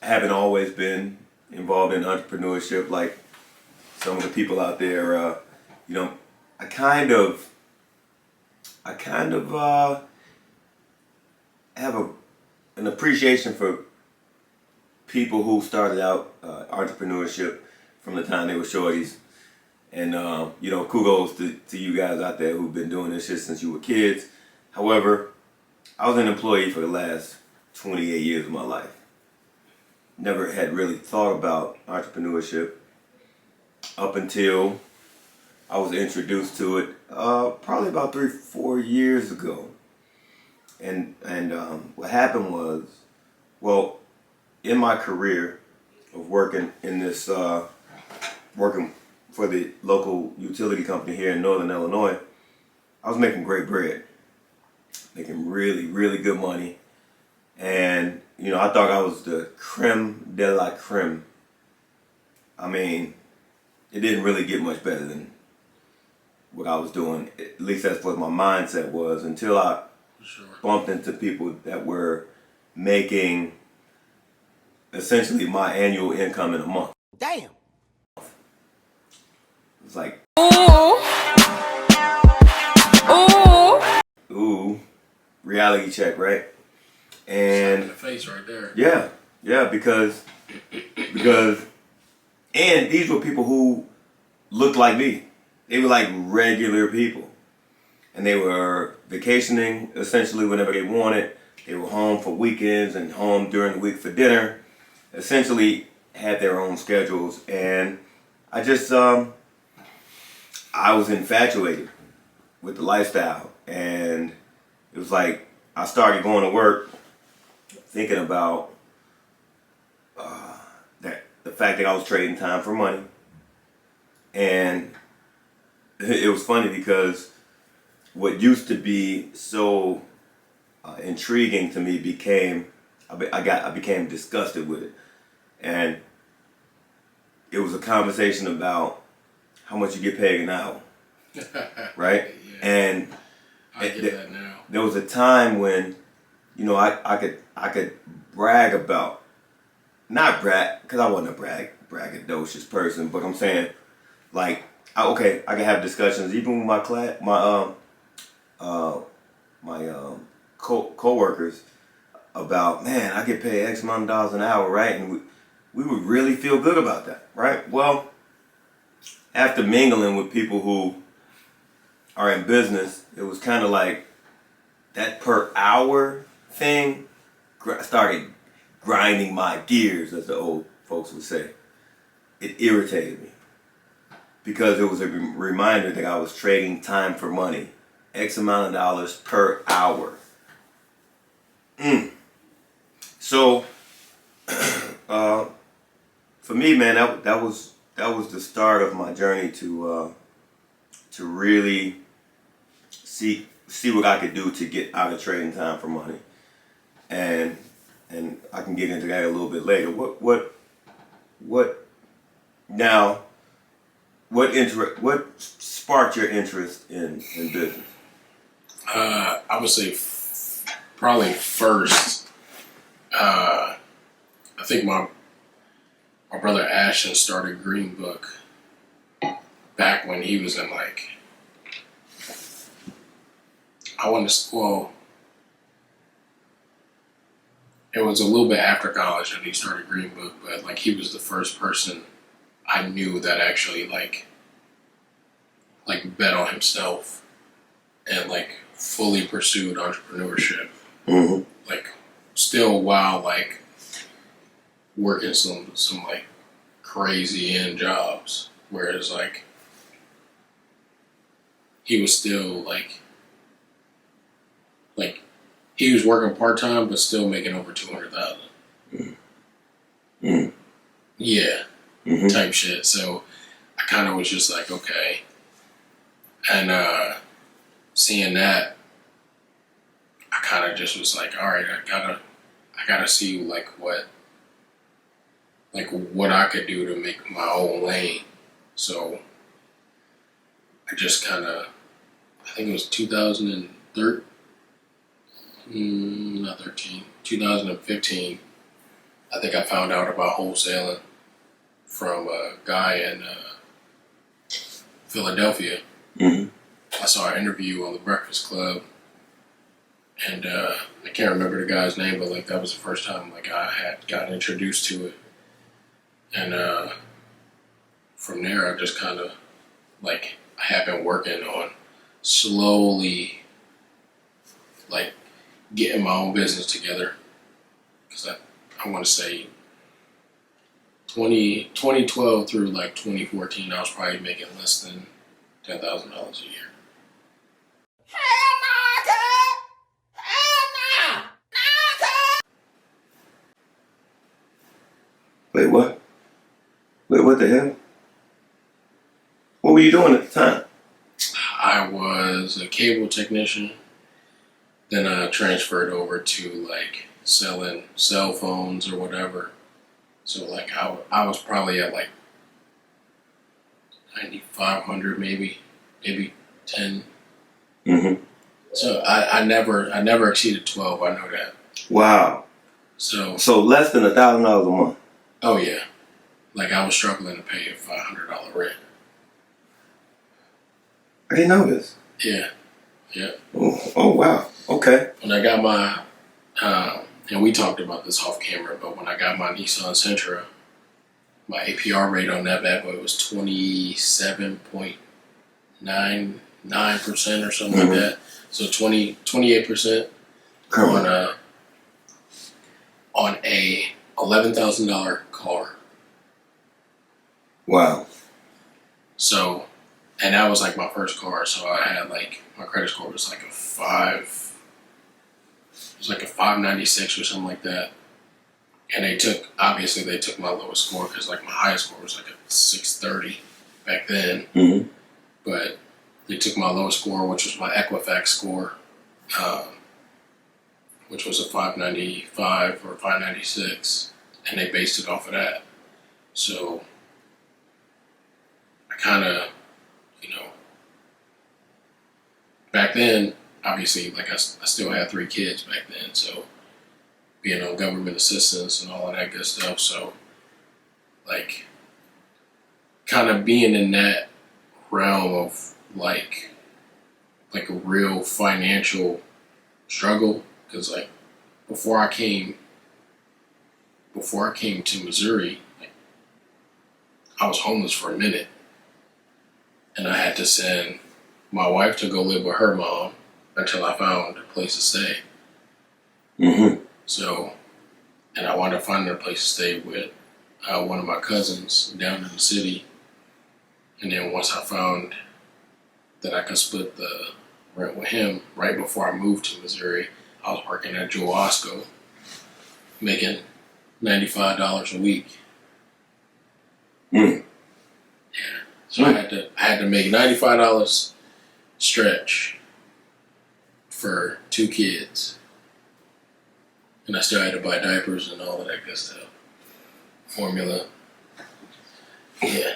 haven't always been involved in entrepreneurship like some of the people out there. You know, I kind of, have an appreciation for people who started out entrepreneurship from the time they were shorties. And, kudos to you guys out there who've been doing this shit since you were kids. However, I was an employee for the last 28 years of my life. Never had really thought about entrepreneurship up until I was introduced to it probably about 3-4 years ago. And what happened was, well, in my career of working in this, working for the local utility company here in Northern Illinois, I was making great bread, making really, really good money. And, I thought I was the creme de la creme. I mean, it didn't really get much better than what I was doing. At least that's what my mindset was until I bumped into people that were making essentially my annual income in a month. Damn. It's like, Ooh. ooh, reality check, right? And in the face right there. Yeah, because and these were people who looked like me. They were like regular people. And they were vacationing essentially whenever they wanted. They were home for weekends and home during the week for dinner. Essentially had their own schedules. And I just, I was infatuated with the lifestyle. And it was like I started going to work thinking about the fact that I was trading time for money. And it was funny because what used to be so intriguing to me I became disgusted with it. And it was a conversation about how much you get paid an hour, right? Yeah. And I get that now. there was a time when, I could brag about, not brag, because I wasn't a braggadocious person, but I'm saying, like, I could have discussions even with my co-workers about, man, I get paid X amount of dollars an hour, right? And we would really feel good about that, right? Well, after mingling with people who are in business, it was kind of like that per hour thing started grinding my gears, as the old folks would say. It irritated me because it was a reminder that I was trading time for money. X amount of dollars per hour. So, for me, man, that was the start of my journey to really see what I could do to get out of trading time for money, and I can get into that a little bit later. What sparked your interest in business? I would say probably first. I think my brother Ashton started Green Book back when he was in it was a little bit after college that he started Green Book, but he was the first person I knew that actually bet on himself and fully pursued entrepreneurship. Mm-hmm. Still while working some crazy end jobs, whereas he was still he was working part-time but still making over $200,000. Mm-hmm. Yeah. Mm-hmm. Type shit. So I kind of was just okay. And seeing that, I kind of just was all right, I gotta see what I could do to make my own lane. So I just kind of, I think it was 2015. I I think I found out about wholesaling from a guy in Philadelphia. Mm-hmm. I saw an interview on the Breakfast Club, and I can't remember the guy's name, but like that was the first time like I had gotten introduced to it, and from there I just kind of like I have been working on slowly like getting my own business together, because I want to say 2012 through like 2014 I was probably making less than $10,000 a year. Wait, what? Wait, what the hell? What were you doing at the time? I was a cable technician. Then I transferred over to like selling cell phones or whatever. So like I was probably at like 9,500 maybe 10. Mm-hmm. So I never exceeded 12. I know that. Wow. So less than $1,000 a month. oh yeah, like I was struggling to pay a $500 rent. I didn't know this. Yeah. Oh wow. Okay. When I got my, and we talked about this off camera, but when I got my Nissan Sentra, my APR rate on that bad boy was 27.99% or something like that. So 28% on a $11,000 car. Wow. So, and that was like my first car. So I had like, my credit score was like a 596 or something like that. And they took my lowest score because like my highest score was like a 630 back then. Mm-hmm. But they took my lowest score, which was my Equifax score, which was a 595 or 596, and they based it off of that. So I kind of, back then, obviously, like I still had 3 kids back then, so being on government assistance and all of that good stuff. So like kind of being in that realm of like a real financial struggle, because like before I came to Missouri, like, I was homeless for a minute, and I had to send my wife to go live with her mom until I found a place to stay. Mm-hmm. So, and I wound up finding a place to stay with one of my cousins down in the city. And then once I found that I could split the rent with him, right before I moved to Missouri, I was working at Joe Osco, making $95 a week. Mm. Yeah. So I had to make $95 stretch for 2 kids. And I still had to buy diapers and all of that good stuff. Formula. Yeah.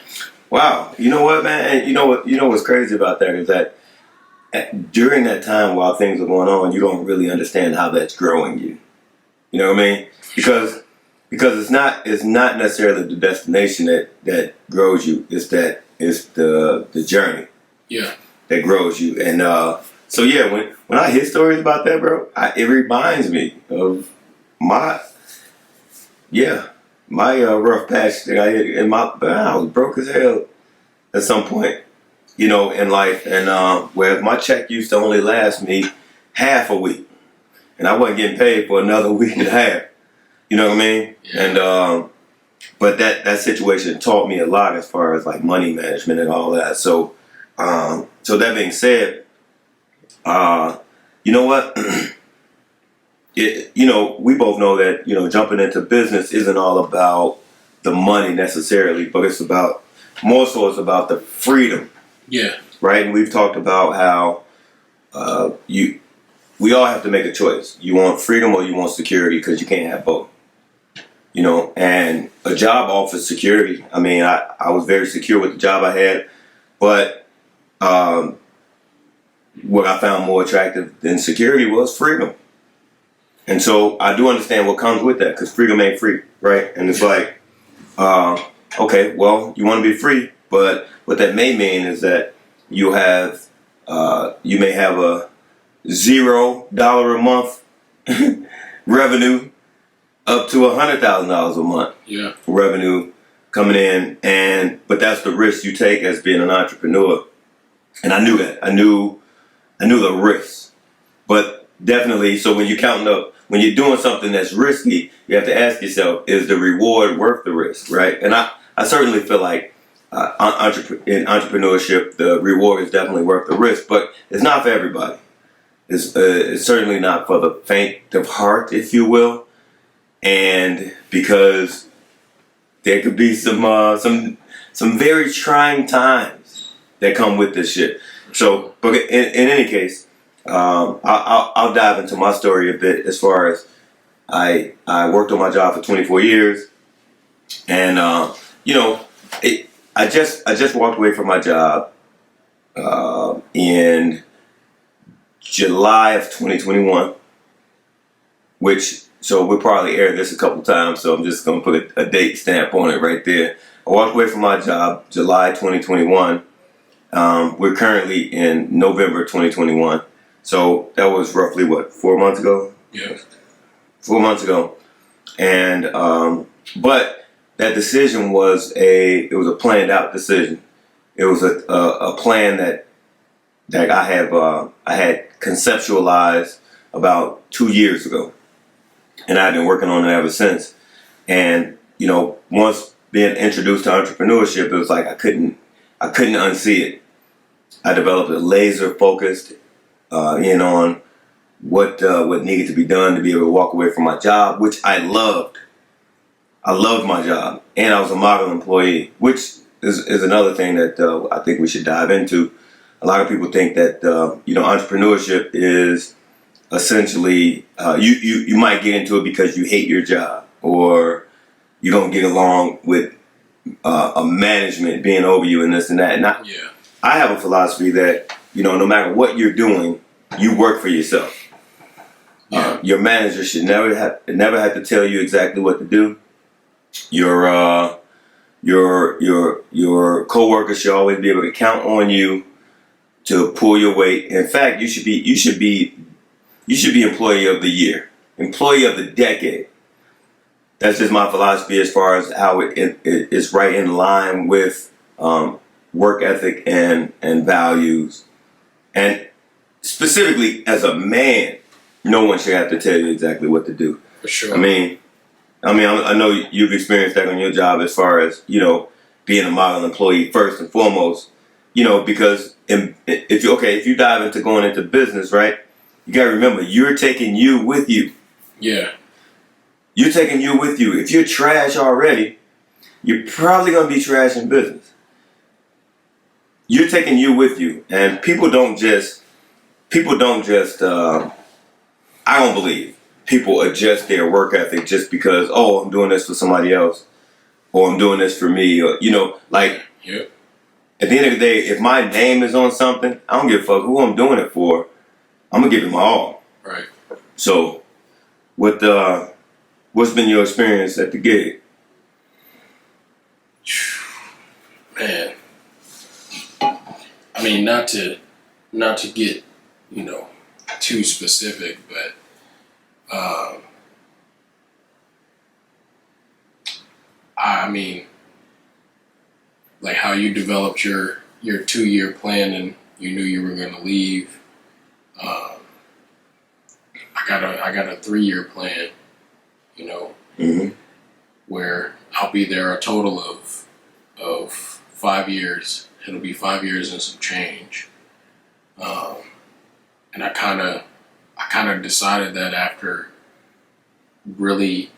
Wow. You know what, man? And you know what's crazy about that is that during that time while things are going on, you don't really understand how that's growing you. You know what I mean? Because it's not necessarily the destination that grows you. It's the journey. Yeah. That grows you. And so yeah, when I hear stories about that, bro, it reminds me of my rough patch that I hit I was broke as hell at some point, in life, and where my check used to only last me half a week, and I wasn't getting paid for another week and a half. You know what I mean? Yeah. And but that situation taught me a lot as far as like money management and all that. So so that being said, you know what? We both know that, jumping into business isn't all about the money necessarily, but it's about the freedom. Yeah. Right? And we've talked about how we all have to make a choice. You want freedom or you want security, because you can't have both. And a job offers security. I mean, I was very secure with the job I had, but what I found more attractive than security was freedom. And so I do understand what comes with that, because freedom ain't free, right? And it's like, okay, well, you want to be free, but what that may mean is that you have, you may have a $0 a month revenue up to $100,000 a month revenue coming in, but that's the risk you take as being an entrepreneur. And I knew that. I knew the risks. But definitely, so when you're counting up, when you're doing something that's risky, you have to ask yourself, is the reward worth the risk, right? And I certainly feel like in entrepreneurship, the reward is definitely worth the risk, but it's not for everybody. It's certainly not for the faint of heart, if you will. And because there could be some very trying times that come with this shit. So, but in any case, I'll dive into my story a bit. As far as I worked on my job for 24 years, and I just walked away from my job in July of 2021, so we'll probably air this a couple times, so I'm just going to put a date stamp on it right there. I walked away from my job July 2021. We're currently in November 2021. So that was roughly, 4 months ago? Yeah. 4 months ago. And, but that decision was a planned out decision. It was a plan that I had conceptualized about 2 years ago. And I've been working on it ever since. And, once being introduced to entrepreneurship, it was like I couldn't unsee it. I developed a laser focused in on what needed to be done to be able to walk away from my job, which I loved. I loved my job, and I was a model employee, which is another thing that I think we should dive into. A lot of people think that entrepreneurship is essentially you might get into it because you hate your job, or you don't get along with a management being over you and this and that. And I have a philosophy that no matter what you're doing, you work for yourself. Your manager should never have to tell you exactly what to do. Your coworkers should always be able to count on you to pull your weight. In fact, you should be employee of the year, employee of the decade. That's just my philosophy as far as how it's right in line with work ethic and values. And specifically as a man, no one should have to tell you exactly what to do. For sure. I know you've experienced that on your job as far as, being a model employee first and foremost, because if you dive into going into business, right, you got to remember, you're taking you with you. Yeah. You're taking you with you. If you're trash already, you're probably going to be trash in business. You're taking you with you. And people don't just, I don't believe people adjust their work ethic just because, I'm doing this for somebody else, or I'm doing this for me, or, Yep. At the end of the day, if my name is on something, I don't give a fuck who I'm doing it for. I'm going to give it my all. Right. So, what's been your experience at the gig? Man. Not to get, too specific, but like how you developed your 2-year plan and you knew you were going to leave. I got a 3-year plan, where I'll be there a total of 5 years. It'll be 5 years and some change. And I kind of decided that after really,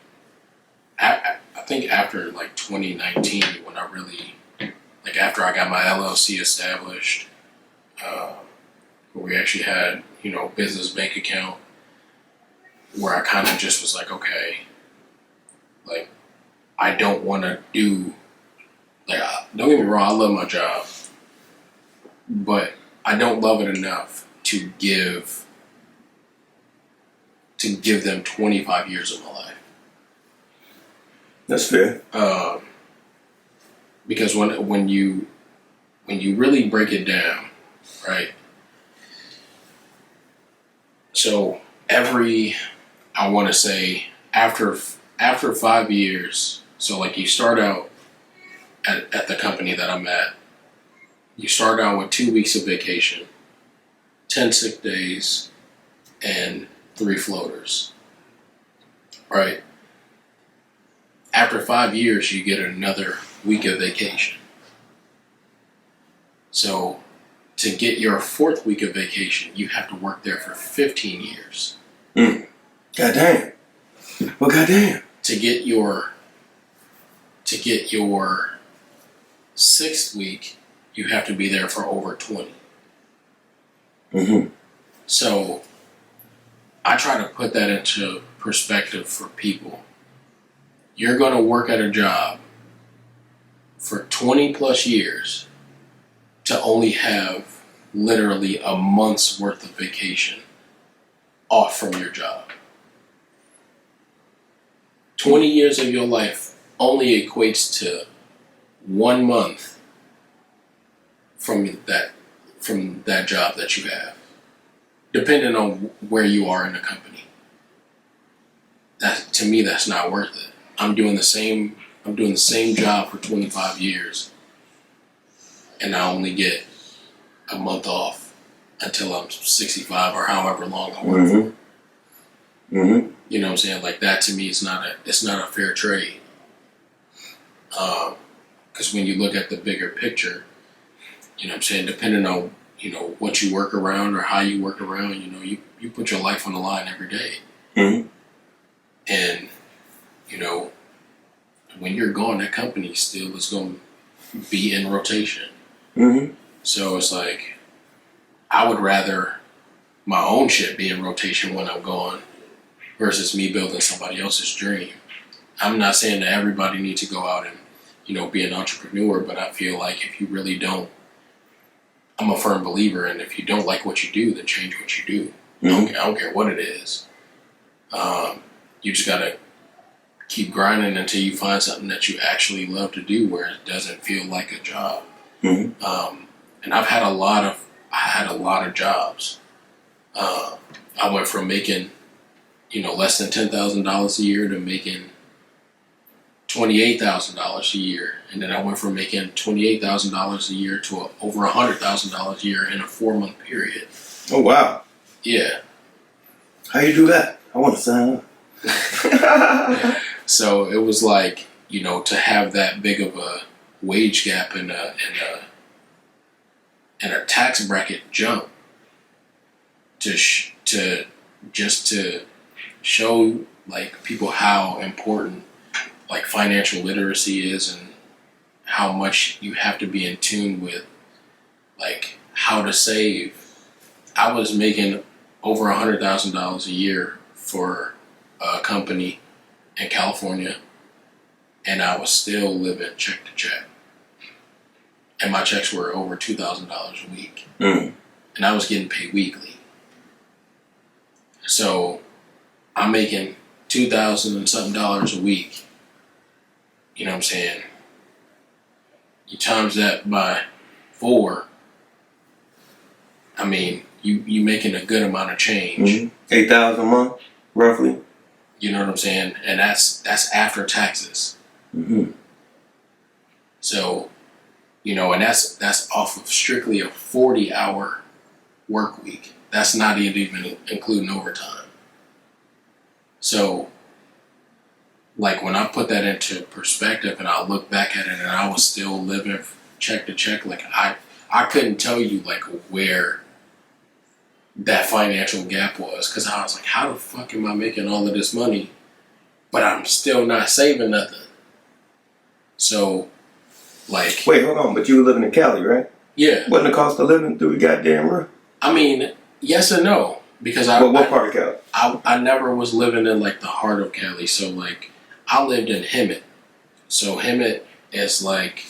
I think after like 2019, when I really, like after I got my LLC established, where we actually had, business bank account, where I kind of just was like, okay, like I don't want to do, like, don't get me wrong, I love my job, but I don't love it enough to give to give them 25 years of my life. That's fair. Because when you really break it down, right? So I want to say after 5 years, so like you start out at the company that I'm at, you start out with 2 weeks of vacation, 10 sick days, and 3 floaters, right? After 5 years, you get another week of vacation. So to get your 4th week of vacation, you have to work there for 15 years. Goddamn. Well, goddamn. To get your 6th week, you have to be there for over 20. So I try to put that into perspective for people. You're going to work at a job for 20 plus years to only have literally a month's worth of vacation off from your job. 20 years of your life only equates to 1 month from that job that you have, depending on where you are in the company. To me, that's not worth it. I'm doing the same job for 25 years, and I only get a month off until I'm 65 or however long I work for. You know what I'm saying? Like that to me is not a fair trade. Because when you look at the bigger picture, you know what I'm saying, depending on, what you work around or how you work around, you put your life on the line every day. And, when you're gone, that company still is going to be in rotation. So it's like, I would rather my own shit be in rotation when I'm gone versus me building somebody else's dream. I'm not saying that everybody needs to go out and, be an entrepreneur, but I feel like if you really don't, I'm a firm believer, and if you don't like what you do, then change what you do. I don't care what it is. You just gotta keep grinding until you find something that you actually love to do, where it doesn't feel like a job. And I've had a lot of jobs. I went from making, less than $10,000 a year to making $28,000 a year, and then I went from making $28,000 a year to over $100,000 a year in a 4-month period. Oh wow! Yeah. How you do that? I want to sign up. So it was like, to have that big of a wage gap and a tax bracket jump to show like people how important like financial literacy is, and how much you have to be in tune with like how to save. I was making over $100,000 a year for a company in California, and I was still living check to check, and my checks were over $2,000 a week, and I was getting paid weekly. So I'm making $2,000 and something a week. You know what I'm saying? You times that by 4. I mean, you making a good amount of change. $8,000 a month, roughly. You know what I'm saying? And that's after taxes. So, and that's off of strictly a 40-hour work week. That's not even including overtime. So, like when I put that into perspective and I look back at it, and I was still living check to check, like I couldn't tell you like where that financial gap was, because I was like, how the fuck am I making all of this money, but I'm still not saving nothing? So, like, wait, hold on, but you were living in Cali, right? Yeah. Wasn't the cost of living through the goddamn roof? I mean, yes and no, because what part of Cali? I never was living in like the heart of Cali, so like I lived in Hemet. So Hemet is like,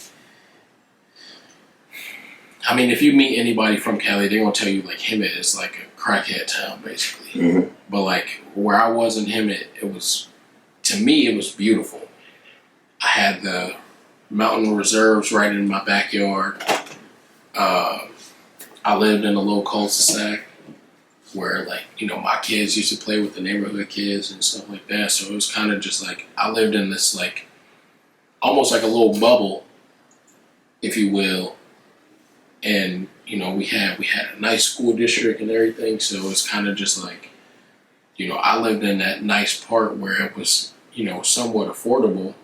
I mean, if you meet anybody from Cali, they're gonna tell you like Hemet is like a crackhead town, basically. Mm-hmm. But like where I was in him, it was, to me, it was beautiful. I had the mountain reserves right in my backyard. I lived in a little cul-de-sac where, like, you know, my kids used to play with the neighborhood kids and stuff like that. So it was kind of just like I lived in this, like, almost like a little bubble, if you will. And you know, we had a nice school district and everything. So it's kind of just like, you know, I lived in that nice part where it was, you know, somewhat affordable,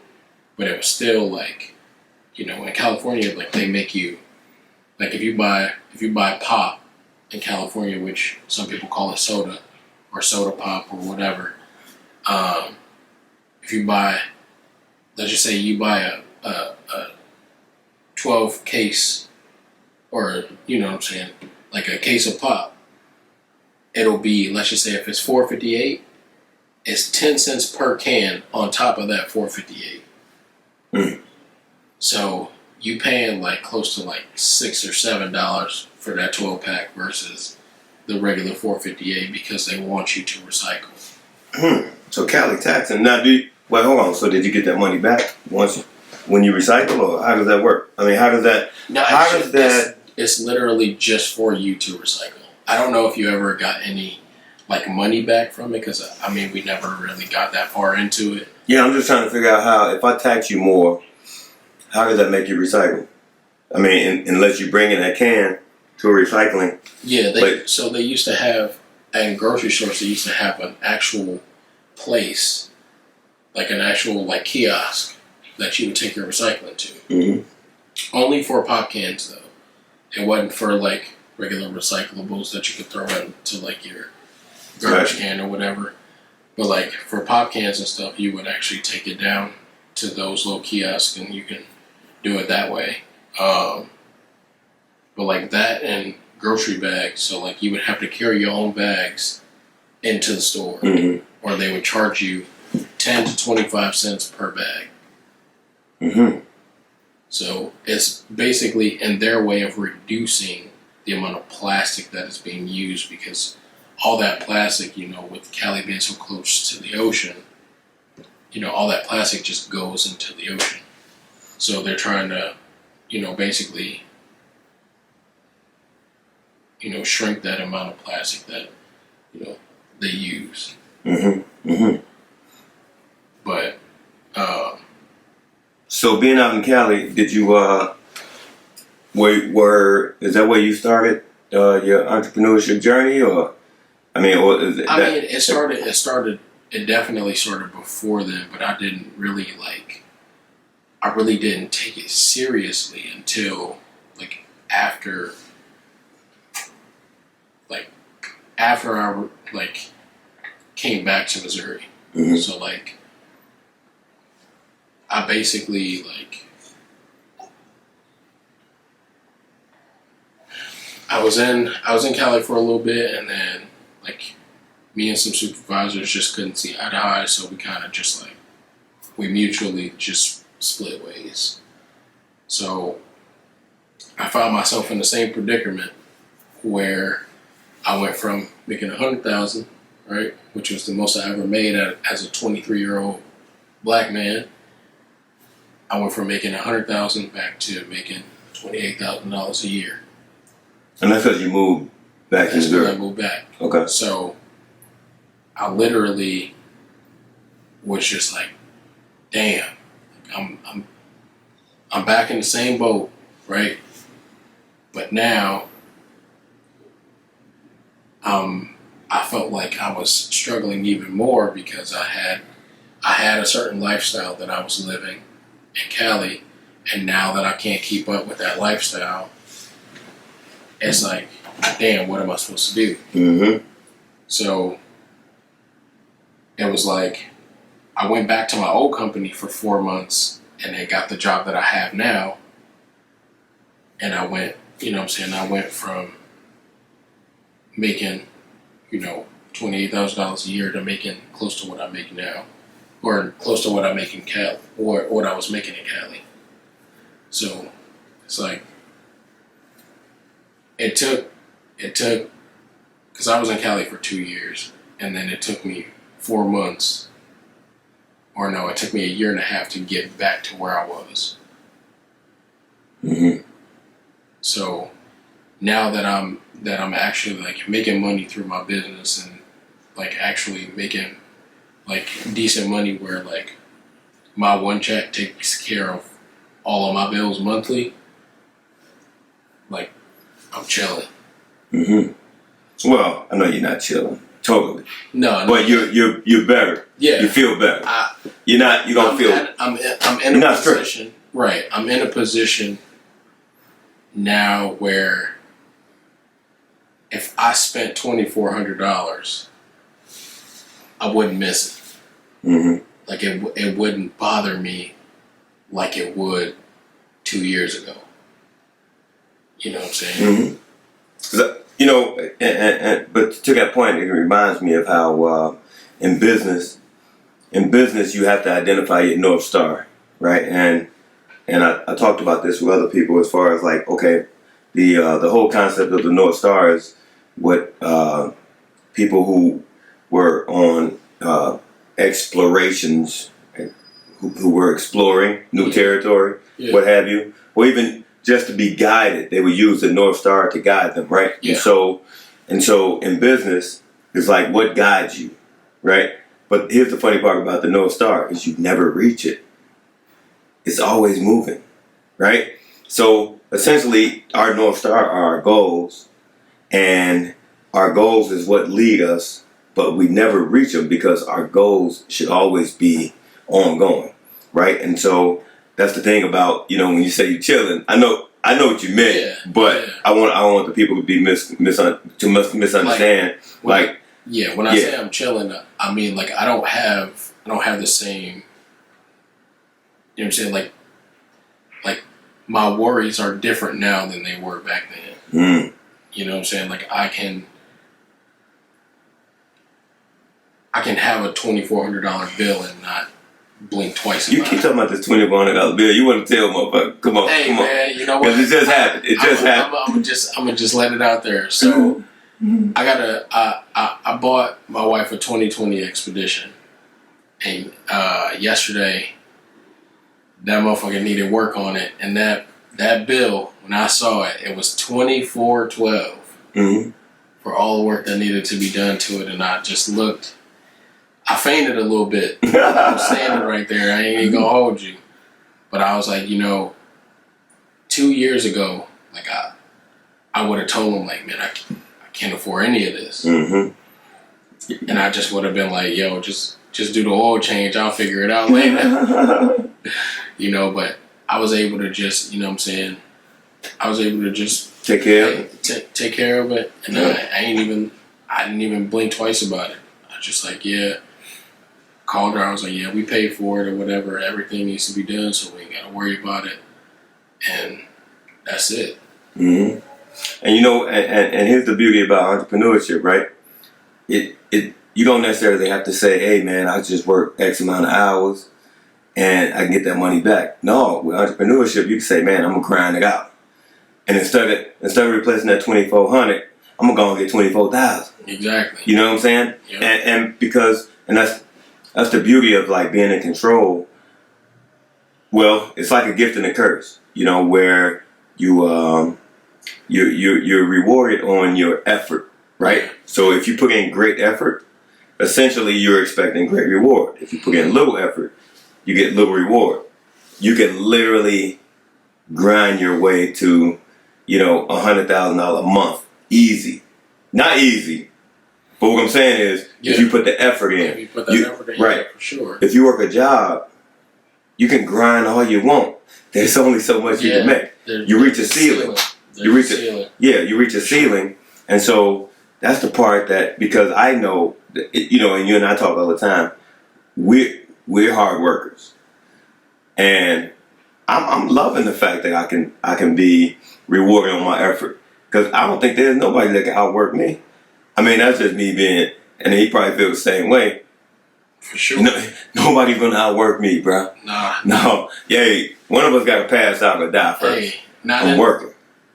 but it was still like, you know, in California, like they make you, like if you buy pop in California, which some people call it soda or soda pop or whatever, if you buy, let's just say you buy a 12 case, or you know what I'm saying, like a case of pop, it'll be, let's just say if it's $4.58, it's 10 cents per can on top of that $4.58. Mm. So you paying like close to like $6 or $7 for that 12 pack versus the regular $4.58 because they want you to recycle. So Cali taxing. Now, well, hold on. So did you get that money back when you recycle, or how does that work? I mean, how does that? No, it's literally just for you to recycle. I don't know if you ever got any like money back from it, because I mean, we never really got that far into it. Yeah, I'm just trying to figure out how, if I tax you more, how does that make you recycle? I mean, unless you bring in that can to a recycling. Yeah, so they used to have, at grocery stores, they used to have an actual place, like an actual like kiosk that you would take your recycling to. Mm-hmm. Only for pop cans though. It wasn't for like regular recyclables that you could throw into like your garbage can or whatever. But like for pop cans and stuff, you would actually take it down to those little kiosks and you can do it that way. But like that and grocery bags, so like you would have to carry your own bags into the store, mm-hmm. or they would charge you 10 to 25 cents per bag. Mm-hmm. So it's basically in their way of reducing the amount of plastic that is being used, because all that plastic, you know, with Cali being so close to the ocean, you know, all that plastic just goes into the ocean. So they're trying to, you know, basically, you know, shrink that amount of plastic that, you know, they use. Mm-hmm. Mm-hmm. But, so being out in Cali, did you, is that where you started your entrepreneurship journey, or, I mean, or is it? It definitely started before then, but I really didn't take it seriously until after I came back to Missouri. Mm-hmm. So I basically I was in Cali for a little bit, and then me and some supervisors just couldn't see eye to eye, so we kind of just we mutually just split ways. So I found myself in the same predicament where I went from making $100,000, right, which was the most I ever made as a 23-year-old black man. I went from making $100,000 back to making $28,000 a year. And that's because you moved back to Missouri. I moved back. Okay. So I literally was just like, damn, I'm back in the same boat, right? But now I felt like I was struggling even more because I had a certain lifestyle that I was living in Cali, and now that I can't keep up with that lifestyle, it's like, damn, what am I supposed to do? Mm-hmm. So it was like I went back to my old company for 4 months and then got the job that I have now. And I went, you know what I'm saying, I went from making, you know, $28,000 a year to making close to what I make now, or close to what I make in Cali, or what I was making in Cali. So it's like, it took because I was in Cali for 2 years, and then it took me 4 months, or no, it took me a year and a half to get back to where I was. Mm-hmm. So now that I'm actually like making money through my business and like actually making like decent money where like my one check takes care of all of my bills monthly, like I'm chilling. Mm-hmm. Well, I know you're not chilling, totally. No, but you're better. Yeah, you feel better. You don't feel. I'm in a position. Right, I'm in a position now where if I spent $2,400, I wouldn't miss it. Mm-hmm. Like it wouldn't bother me like it would 2 years ago. You know what I'm saying? Mm-hmm. But to that point, it reminds me of how in business you have to identify your North Star, right? And I talked about this with other people as far as like, okay, the whole concept of the North Star is what people who were on explorations, who were exploring new territory, what have you, or even just to be guided, they would use the North Star to guide them, right? Yeah. And so in business, it's like what guides you, right? But here's the funny part about the North Star is you never reach it. It's always moving, right? So essentially, our North Star are our goals, and our goals is what lead us, but we never reach them because our goals should always be ongoing, right? And so that's the thing about, when you say you're chilling, I know what you meant, but I want the people to be misunderstand. When I say I'm chilling, I mean like I don't have the same. You know what I'm saying? Like my worries are different now than they were back then. Mm. You know what I'm saying? Like I can have a $2,400 bill and not blink twice. You keep talking about this $2,400 bill. You want to tell motherfucker? Come on, hey, come man, on. you know what? Because it just happened. It just happened. I'm gonna just let it out there. So I bought my wife a 2020 Expedition, and yesterday that motherfucker needed work on it, and that bill when I saw it, it was $2,412 for all the work that needed to be done to it, and I just looked. I fainted a little bit. I'm standing right there. I ain't gonna hold you. But I was like, 2 years ago, like I would have told him, like, man, I can't afford any of this. Mm-hmm. And I just would have been like, yo, just do the oil change. I'll figure it out later. But I was able to just, you know what I'm saying? I was able to just take care of it. Take care of it. And I didn't even blink twice about it. I just like, called her. I was like, yeah, we paid for it or whatever. Everything needs to be done, so we ain't got to worry about it. And that's it. Mm-hmm. And and here's the beauty about entrepreneurship, right? You don't necessarily have to say, hey man, I just work X amount of hours and I can get that money back. No, with entrepreneurship, you can say, man, I'm gonna grind it out. And instead of replacing that $2,400, I'm gonna go and get $24,000. Exactly. You know what I'm saying? Yep. And that's the beauty of like being in control. Well, it's like a gift and a curse, where you're rewarded on your effort, right? So if you put in great effort, essentially you're expecting great reward. If you put in little effort, you get little reward. You can literally grind your way to, $100,000 a month, easy. Not easy, but what I'm saying is, if you put the effort in, if you put that effort in, right? For sure. If you work a job, you can grind all you want. There's only so much you can make. You reach a ceiling. You reach a ceiling, and so that's the part that, because I know, and you and I talk all the time. We're hard workers, and I'm loving the fact that I can be rewarded on my effort, because I don't think there's nobody that can outwork me. I mean, that's just me being, and he probably feels the same way. For sure. Nobody's gonna outwork me, bro. Nah. No. Yeah, one of us gotta pass out or die first. Hey, I'm working.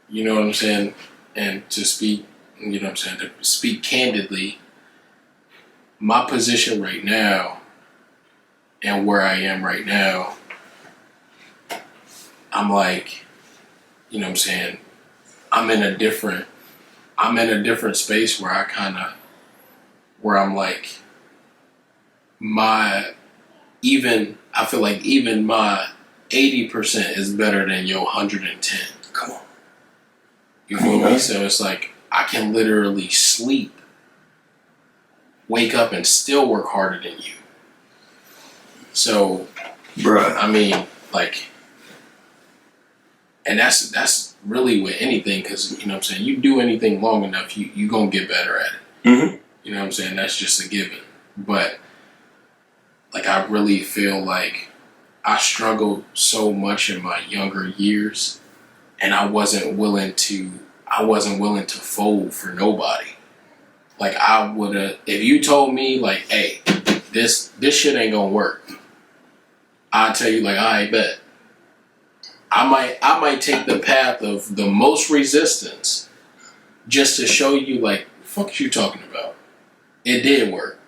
You know what I'm saying? And to speak you know what I'm saying, to speak candidly, my position right now and where I am right now, I'm like, you know what I'm saying, I'm in a different space where I'm like, I feel like even my 80% is better than your 110. Come on. You feel me? So it's like, I can literally sleep, wake up, and still work harder than you. So, bruh, I mean, like, and that's really with anything, because, you know what I'm saying, you do anything long enough, you gonna get better at it. Mm-hmm. You know what I'm saying? That's just a given. But, like, I really feel like I struggled so much in my younger years, and I wasn't willing to fold for nobody. Like, I would have, if you told me, like, hey, this shit ain't gonna work, I'd tell you, like, I bet. I might take the path of the most resistance just to show you, like, the fuck you talking about? It did work.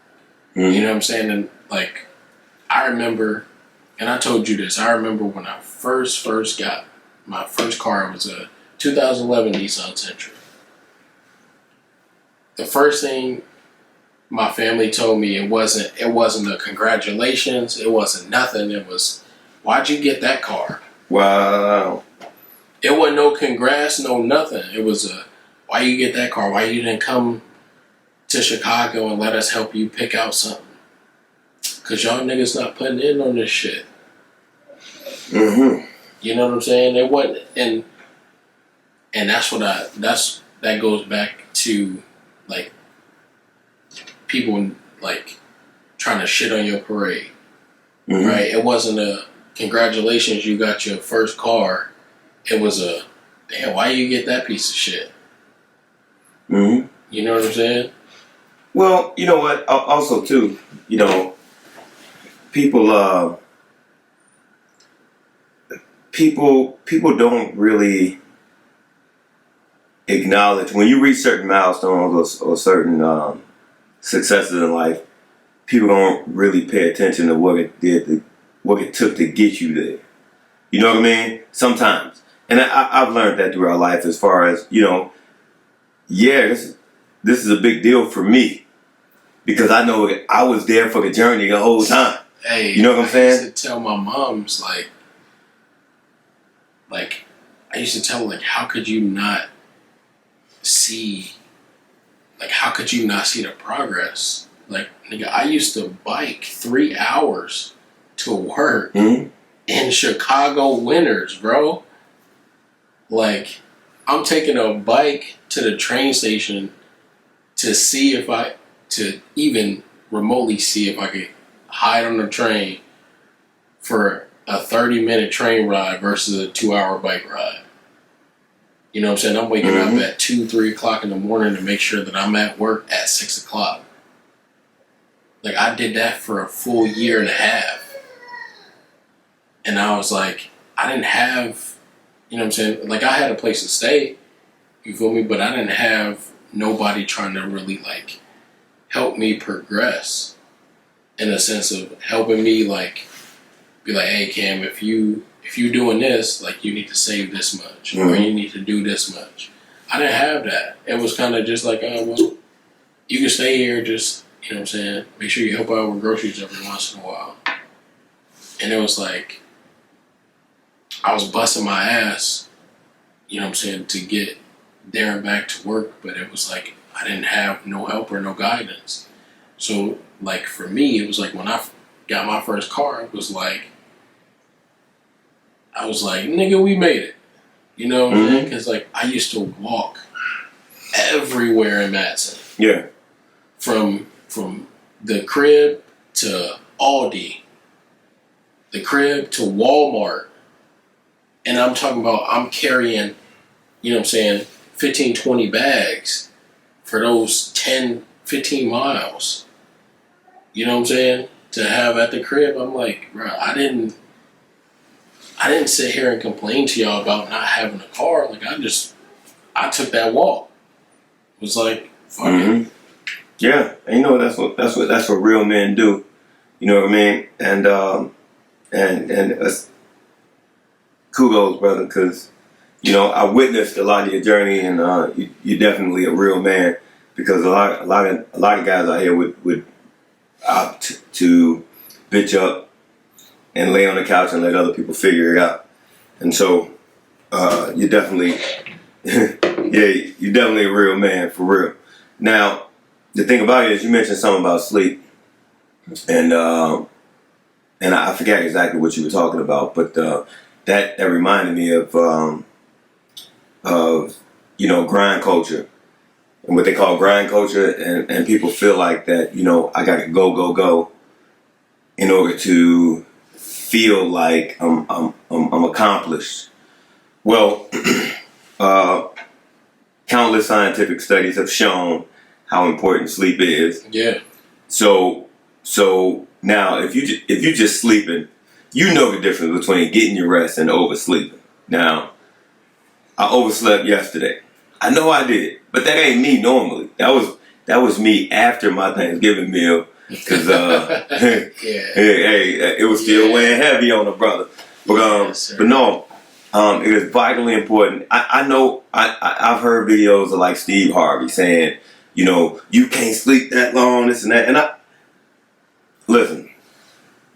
Mm-hmm. You know what I'm saying? And, like, I remember, and I told you this, I remember when I first got my first car. It was a 2011 Nissan Sentra. The first thing my family told me, it wasn't a congratulations, it wasn't nothing, it was, why'd you get that car? Wow. It wasn't no congrats, no nothing. It was a, why you get that car? Why you didn't come to Chicago and let us help you pick out something? Cause y'all niggas not putting in on this shit. Mm-hmm. You know what I'm saying? It wasn't, and that goes back to, like, people, like, trying to shit on your parade. Mm-hmm. Right? It wasn't a congratulations, you got your first car. It was a, damn, why you get that piece of shit? Mm-hmm. You know what I'm saying? Well, you know what? Also, too, you know, people don't really acknowledge when you reach certain milestones or certain successes in life. People don't really pay attention to what it took to get you there. You know what I mean? Sometimes, and I've learned that throughout life. As far as, you know, yeah, this is a big deal for me because I know I was there for the journey the whole time. Hey, you know what I'm saying? I used to tell my moms, like I used to tell her, like, how could you not see the progress? Like, nigga, I used to bike 3 hours to work in Chicago winters, bro. Like, I'm taking a bike to the train station to even remotely see if I could hide on the train for a 30-minute train ride versus a 2-hour bike ride. You know what I'm saying? I'm waking up at 2, 3 o'clock in the morning to make sure that I'm at work at 6 o'clock. Like, I did that for a full year and a half. And I was like, I didn't have, you know what I'm saying? Like, I had a place to stay, you feel me? But I didn't have nobody trying to really, like, help me progress in a sense of helping me, like, be like, hey, Cam, if you doing this, like, you need to save this much or you need to do this much. I didn't have that. It was kind of just like, oh, well, you can stay here, just, you know what I'm saying, make sure you help out with groceries every once in a while. And it was like, I was busting my ass, you know what I'm saying, to get there and back to work, but it was like, I didn't have no help or no guidance. So, like, for me, it was like, when I got my first car, it was like, I was like, nigga, we made it. You know what I'm saying? Because, like, I used to walk everywhere in Madison. Yeah. From the crib to Aldi, the crib to Walmart. And I'm talking about, I'm carrying, you know what I'm saying, 15, 20 bags for those 10, 15 miles. You know what I'm saying? To have at the crib, I'm like, bro, I didn't sit here and complain to y'all about not having a car. Like, I took that walk. was like, fuck it. Yeah, and you know that's what real men do. You know what I mean? And kudos, brother, because you know I witnessed a lot of your journey, and you're definitely a real man. Because a lot of guys out here would opt to bitch up and lay on the couch and let other people figure it out. And so you're definitely you're definitely a real man for real. Now the thing about it is you mentioned something about sleep, and I forget exactly what you were talking about, but that reminded me of you know, grind culture and what they call grind culture, and people feel like that, you know, I got to go in order to feel like I'm accomplished. Well, countless scientific studies have shown how important sleep is. Yeah. So now if you just sleeping, you know the difference between getting your rest and oversleeping. Now, I overslept yesterday. I know I did, but that ain't me normally. That was me after my Thanksgiving meal, because hey, it was still weighing heavy on the brother. But but no, it is vitally important. I know I've heard videos of like Steve Harvey saying, you know, you can't sleep that long, this and that. And listen,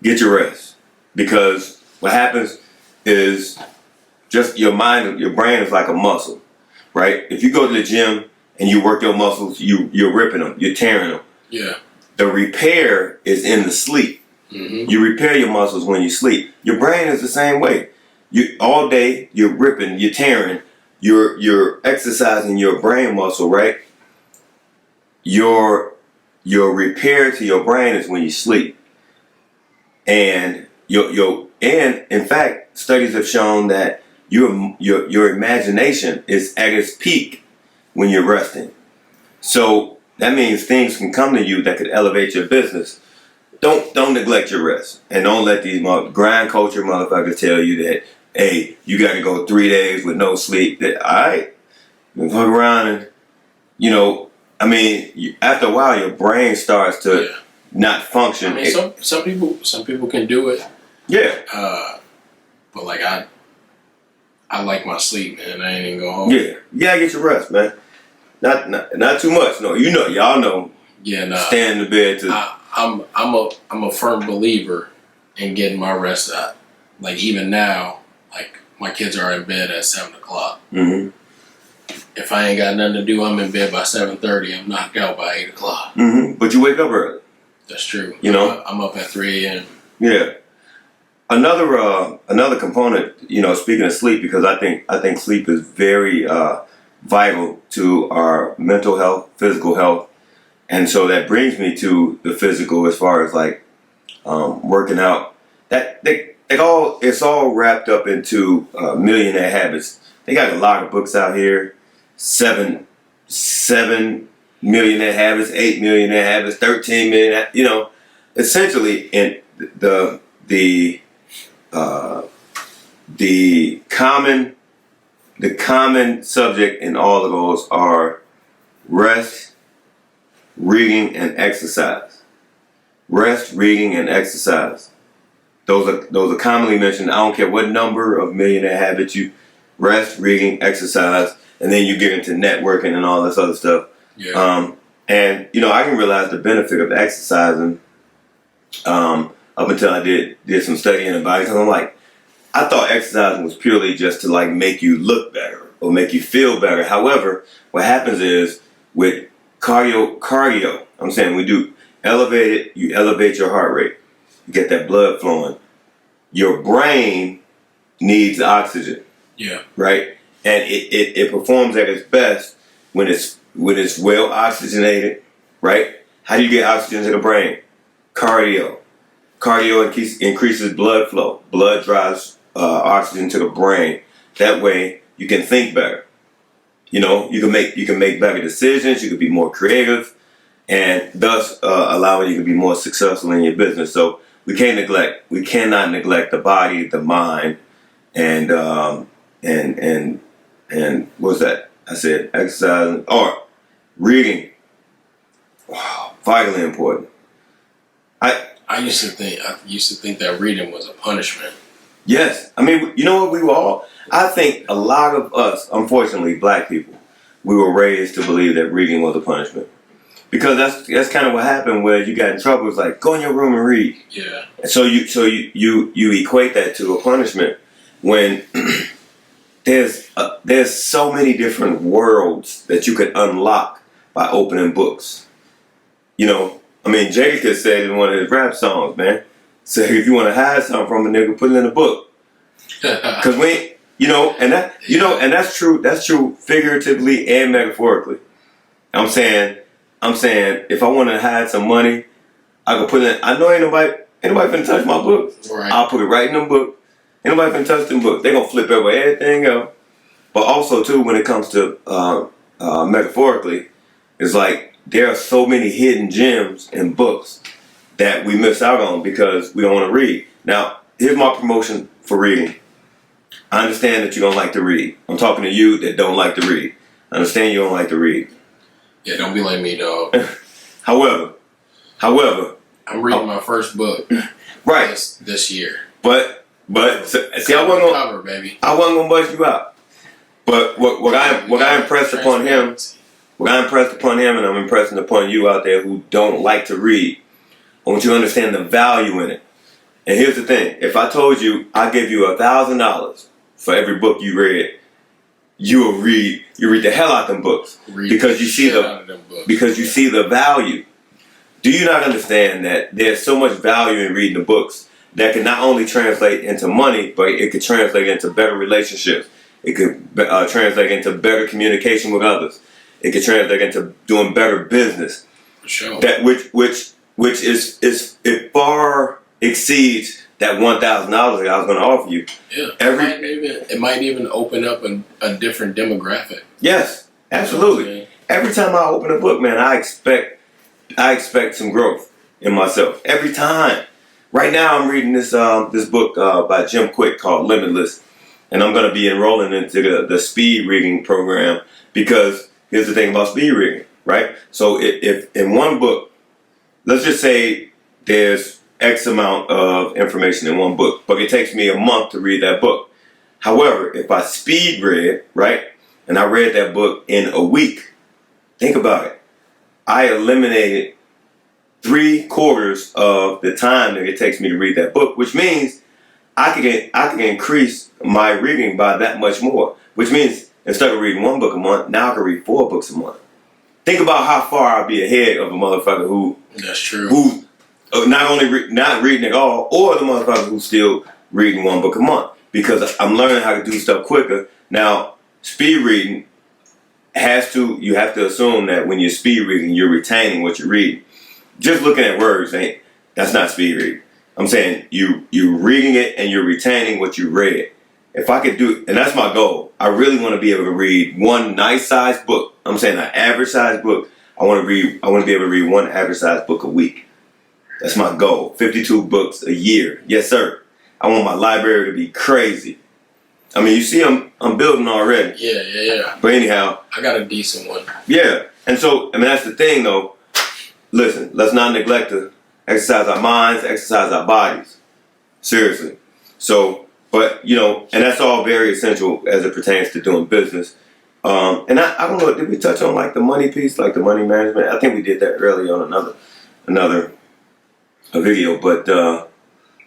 get your rest. Because what happens is just your mind, your brain is like a muscle, right? If you go to the gym and you work your muscles, you're ripping them, you're tearing them. Yeah. The repair is in the sleep. Mm-hmm. You repair your muscles when you sleep. Your brain is the same way. You all day you're ripping, you're tearing, you're exercising your brain muscle, right? Your repair to your brain is when you sleep, and and in fact, studies have shown that your imagination is at its peak when you're resting. So that means things can come to you that could elevate your business. Don't neglect your rest, and don't let these grind culture motherfuckers tell you that, hey, you got to go 3 days with no sleep. That all right, you fuck around and, you know. I mean, after a while, your brain starts to not function. I mean, some people can do it. Yeah. But like I like my sleep, man. I ain't even go home. Yeah. You gotta get your rest, man. Not too much. No, you know, y'all know. Yeah, nah. Stay in the bed to. I'm a firm believer in getting my rest out. Like even now, like my kids are in bed at 7 o'clock. Mm-hmm. If I ain't got nothing to do, I'm in bed by 7:30. I'm knocked out by 8 o'clock. Mm-hmm. But you wake up early. That's true. You know, I'm up at 3 a.m. Yeah. Another component, you know, speaking of sleep, because I think sleep is very vital to our mental health, physical health, and so that brings me to the physical as far as like working out. It's all wrapped up into Millionaire Habits. They got a lot of books out here. 7 millionaire habits, 8 millionaire habits, 13 million. You know, essentially, in the common subject in all of those are rest, reading, and exercise. Rest, reading, and exercise. Those are commonly mentioned. I don't care what number of millionaire habits you rest, reading, exercise, and then you get into networking and all this other stuff. Yeah. And you know, I can realize the benefit of exercising up until I did some studying about it, because I'm like, I thought exercising was purely just to like make you look better or make you feel better. However, what happens is with cardio, I'm saying we do you elevate your heart rate, you get that blood flowing. Your brain needs oxygen. Yeah. Right? And it performs at its best when it's well oxygenated, right? How do you get oxygen to the brain? Cardio. Cardio increases blood flow. Blood drives oxygen to the brain. That way you can think better. You know, you can make better decisions. You can be more creative, and thus allowing you to be more successful in your business. So we cannot neglect the body, the mind, and what was that? I said exercising or reading, wow, vitally important. I used to think that reading was a punishment. Yes. I mean, you know what, I think a lot of us, unfortunately, black people, we were raised to believe that reading was a punishment. Because that's kind of what happened where you got in trouble. It's like, go in your room and read. Yeah. And so you equate that to a punishment when there's so many different worlds that you could unlock by opening books. You know, I mean, Jada said in one of his rap songs, man, said if you want to hide something from a nigga, put it in a book. Because and that's true. That's true figuratively and metaphorically. I'm saying if I want to hide some money, I can put it in. I know ain't nobody finna touch my book. Right. I'll put it right in them book. Ain't nobody finna touch them book. They gonna flip over everything else. But also too, when it comes to metaphorically, it's like there are so many hidden gems in books that we miss out on because we don't want to read. Now, here's my promotion for reading. I understand that you don't like to read. I'm talking to you that don't like to read. I understand you don't like to read. Yeah, don't be like me, dog. However, I'm reading my first book. Right. This year. But see, I wasn't gonna bust you out. But what I impressed upon him, and I'm impressing upon you out there who don't like to read, I want you to understand the value in it. And here's the thing: if I told you I give you $1,000 for every book you read, you read the hell out of them books because you see the value. Do you not understand that there's so much value in reading the books that can not only translate into money, but it could translate into better relationships. It could translate into better communication with others. It could translate into doing better business. For sure. That which is it far exceeds that $1,000 that I was going to offer you. Yeah. It might even open up a different demographic. Yes, absolutely. Every time I open a book, man, I expect some growth in myself. Every time. Right now, I'm reading this book by Jim Quick called Limitless, and I'm going to be enrolling into the speed reading program because here's the thing about speed reading, right? So if in one book, let's just say there's X amount of information in one book, but it takes me a month to read that book. However, if I speed read, right, and I read that book in a week, think about it. I eliminated 3/4 of the time that it takes me to read that book, which means I can increase my reading by that much more. Which means instead of reading one book a month, now I can read 4 books a month. Think about how far I'll be ahead of a motherfucker who that's true. Who not only not reading at all, or the motherfucker who's still reading 1 book a month because I'm learning how to do stuff quicker. Now, speed reading you have to assume that when you're speed reading, you're retaining what you read. Just looking at words that's not speed reading. I'm saying you're reading it and you're retaining what you read. If I could do, and that's my goal. I really want to be able to read one nice sized book. I'm saying an average sized book. I want to be able to read one average sized book a week. That's my goal. 52 books a year. Yes, sir. I want my library to be crazy. I mean, you see, I'm building already. Yeah. But anyhow, I got a decent one. Yeah, and so, I mean, that's the thing, though. Listen, let's not neglect to exercise our minds, exercise our bodies. Seriously. So, but, and that's all very essential as it pertains to doing business. And I don't know, did we touch on, like, the money piece, like the money management? I think we did that earlier on another video, but...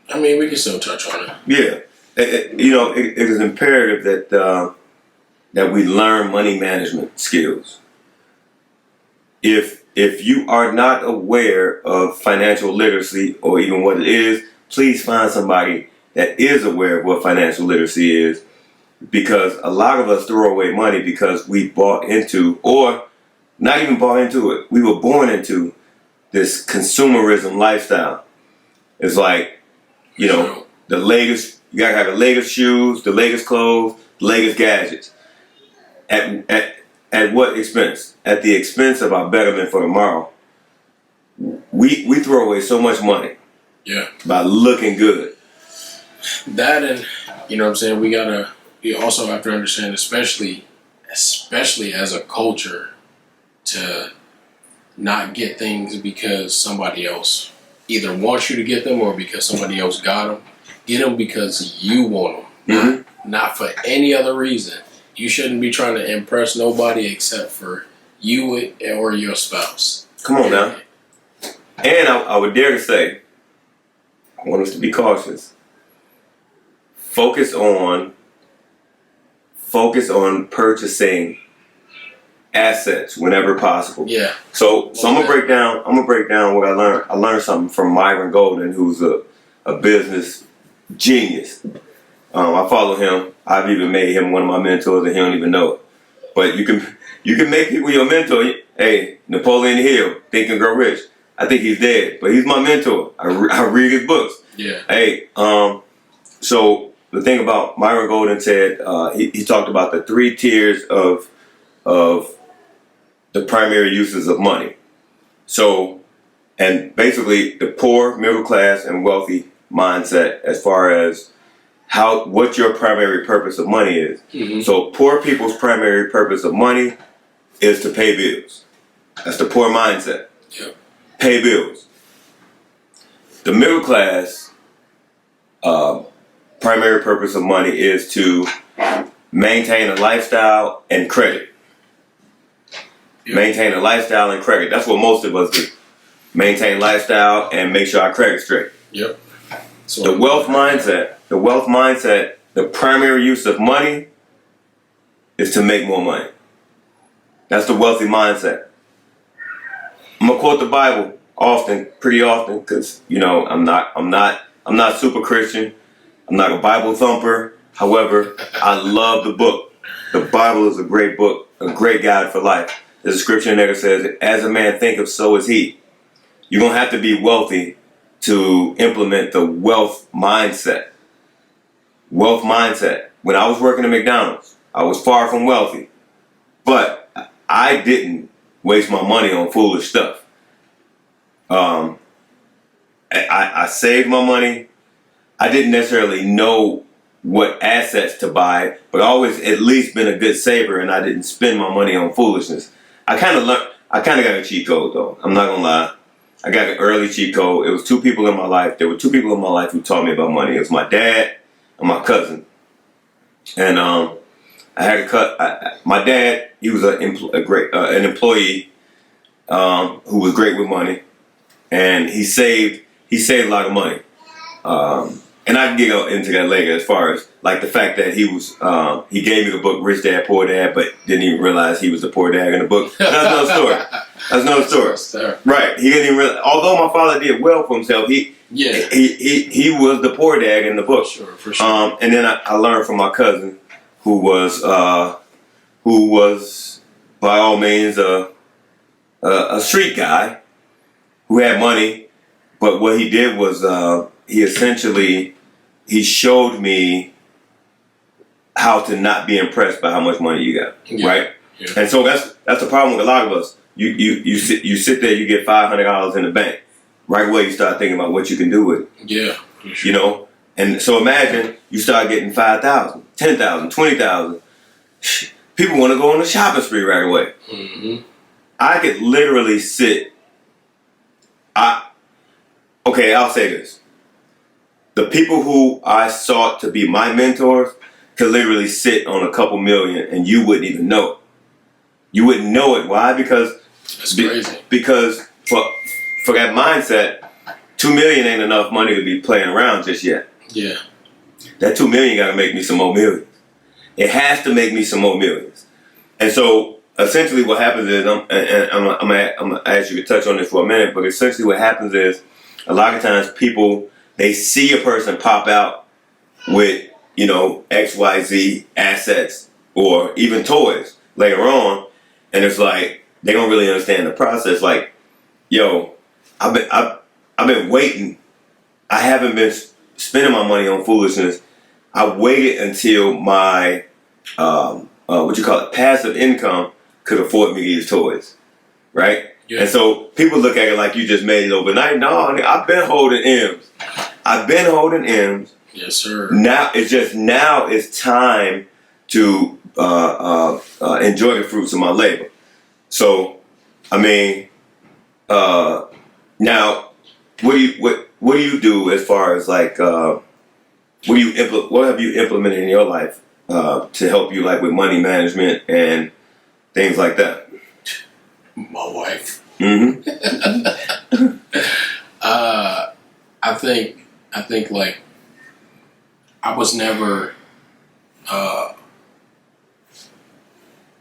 I mean, we can still touch on it. Yeah. It is imperative that we learn money management skills. If you are not aware of financial literacy or even what it is, please find somebody that is aware of what financial literacy is, because a lot of us throw away money because we bought into, or not even bought into it, we were born into this consumerism lifestyle. It's like, the latest, you gotta have the latest shoes, the latest clothes, the latest gadgets. At what expense? At the expense of our betterment for tomorrow. We throw away so much money. Yeah. By looking good. That, and you know what I'm saying, we also have to understand, especially as a culture, to not get things because somebody else either wants you to get them or because somebody else got them. Get them because you want them, not for any other reason. You shouldn't be trying to impress nobody except for you or your spouse. Come on now. And I would dare to say, I want us to be cautious. Focus on purchasing assets whenever possible. Yeah. So I'm gonna break down what I learned. I learned something from Myron Golden, who's a business genius. I follow him. I've even made him one of my mentors, and he don't even know it. But you can make people your mentor. Hey, Napoleon Hill, Think and Grow Rich. I think he's dead, but he's my mentor. I read his books. Yeah. Hey, so the thing about Myron Golden said, he talked about the 3 tiers of the primary uses of money. So, and basically the poor, middle class, and wealthy mindset as far as what your primary purpose of money is. Mm-hmm. So poor people's primary purpose of money is to pay bills. That's the poor mindset. Yep. Pay bills. The middle class primary purpose of money is to maintain a lifestyle and credit. Yep. Maintain a lifestyle and credit. That's what most of us do. Maintain lifestyle and make sure our credit's straight. Yep. So the wealth mindset, the primary use of money is to make more money. That's the wealthy mindset. I'm gonna quote the Bible pretty often, because I'm not super Christian. I'm not a Bible thumper. However, I love the book. The Bible is a great book, a great guide for life. There's a scripture in there that says, "As a man thinketh, so is he." You're gonna have to be wealthy to implement the wealth mindset. Wealth mindset. When I was working at McDonald's, I was far from wealthy, but I didn't waste my money on foolish stuff. I saved my money. I didn't necessarily know what assets to buy, but I always at least been a good saver, and I didn't spend my money on foolishness. I kind of got a cheat code though. I'm not gonna lie. I got an early cheat code. It was 2 people in my life. There were 2 people in my life who taught me about money. It was my dad and my cousin. And I had to cut. My dad, he was an employee who was great with money, and he saved a lot of money. And I can get into that later, as far as like the fact that he gave me the book Rich Dad Poor Dad, but didn't even realize he was the poor dad in the book. That's another story. That's another story. Right? He didn't even realize. Although my father did well for himself, he was the poor dad in the book. Sure, for sure. And then I learned from my cousin, who was by all means a street guy who had money, but what he did was he showed me how to not be impressed by how much money you got, right? Yeah. And so that's the problem with a lot of us. You sit there, you get $500 in the bank. Right away, you start thinking about what you can do with it. Yeah, for sure. And so imagine you start getting 5,000, 10,000, 20,000. People want to go on a shopping spree right away. Mm-hmm. I could literally sit. I'll say this. The people who I sought to be my mentors could literally sit on a couple million and you wouldn't even know it. You wouldn't know it. Why? Because that's crazy. Because for that mindset, 2 million ain't enough money to be playing around just yet. Yeah. That 2 million got to make me some more millions. It has to make me some more millions. And so essentially what happens is, I'm going to ask you to touch on this for a minute, but essentially what happens is a lot of times people, they see a person pop out with, XYZ assets or even toys later on, and it's like they don't really understand the process. Like, yo, I've been waiting. I haven't been spending my money on foolishness. I waited until my passive income could afford me these toys, right? Yeah. And so people look at it like you just made it overnight. No, I've been holding M's. Yes, sir. Now it's time to enjoy the fruits of my labor. So I mean, now, what do you do as far as like what have you implemented in your life to help you like with money management and things like that? My wife. Mm-hmm. I think like I was never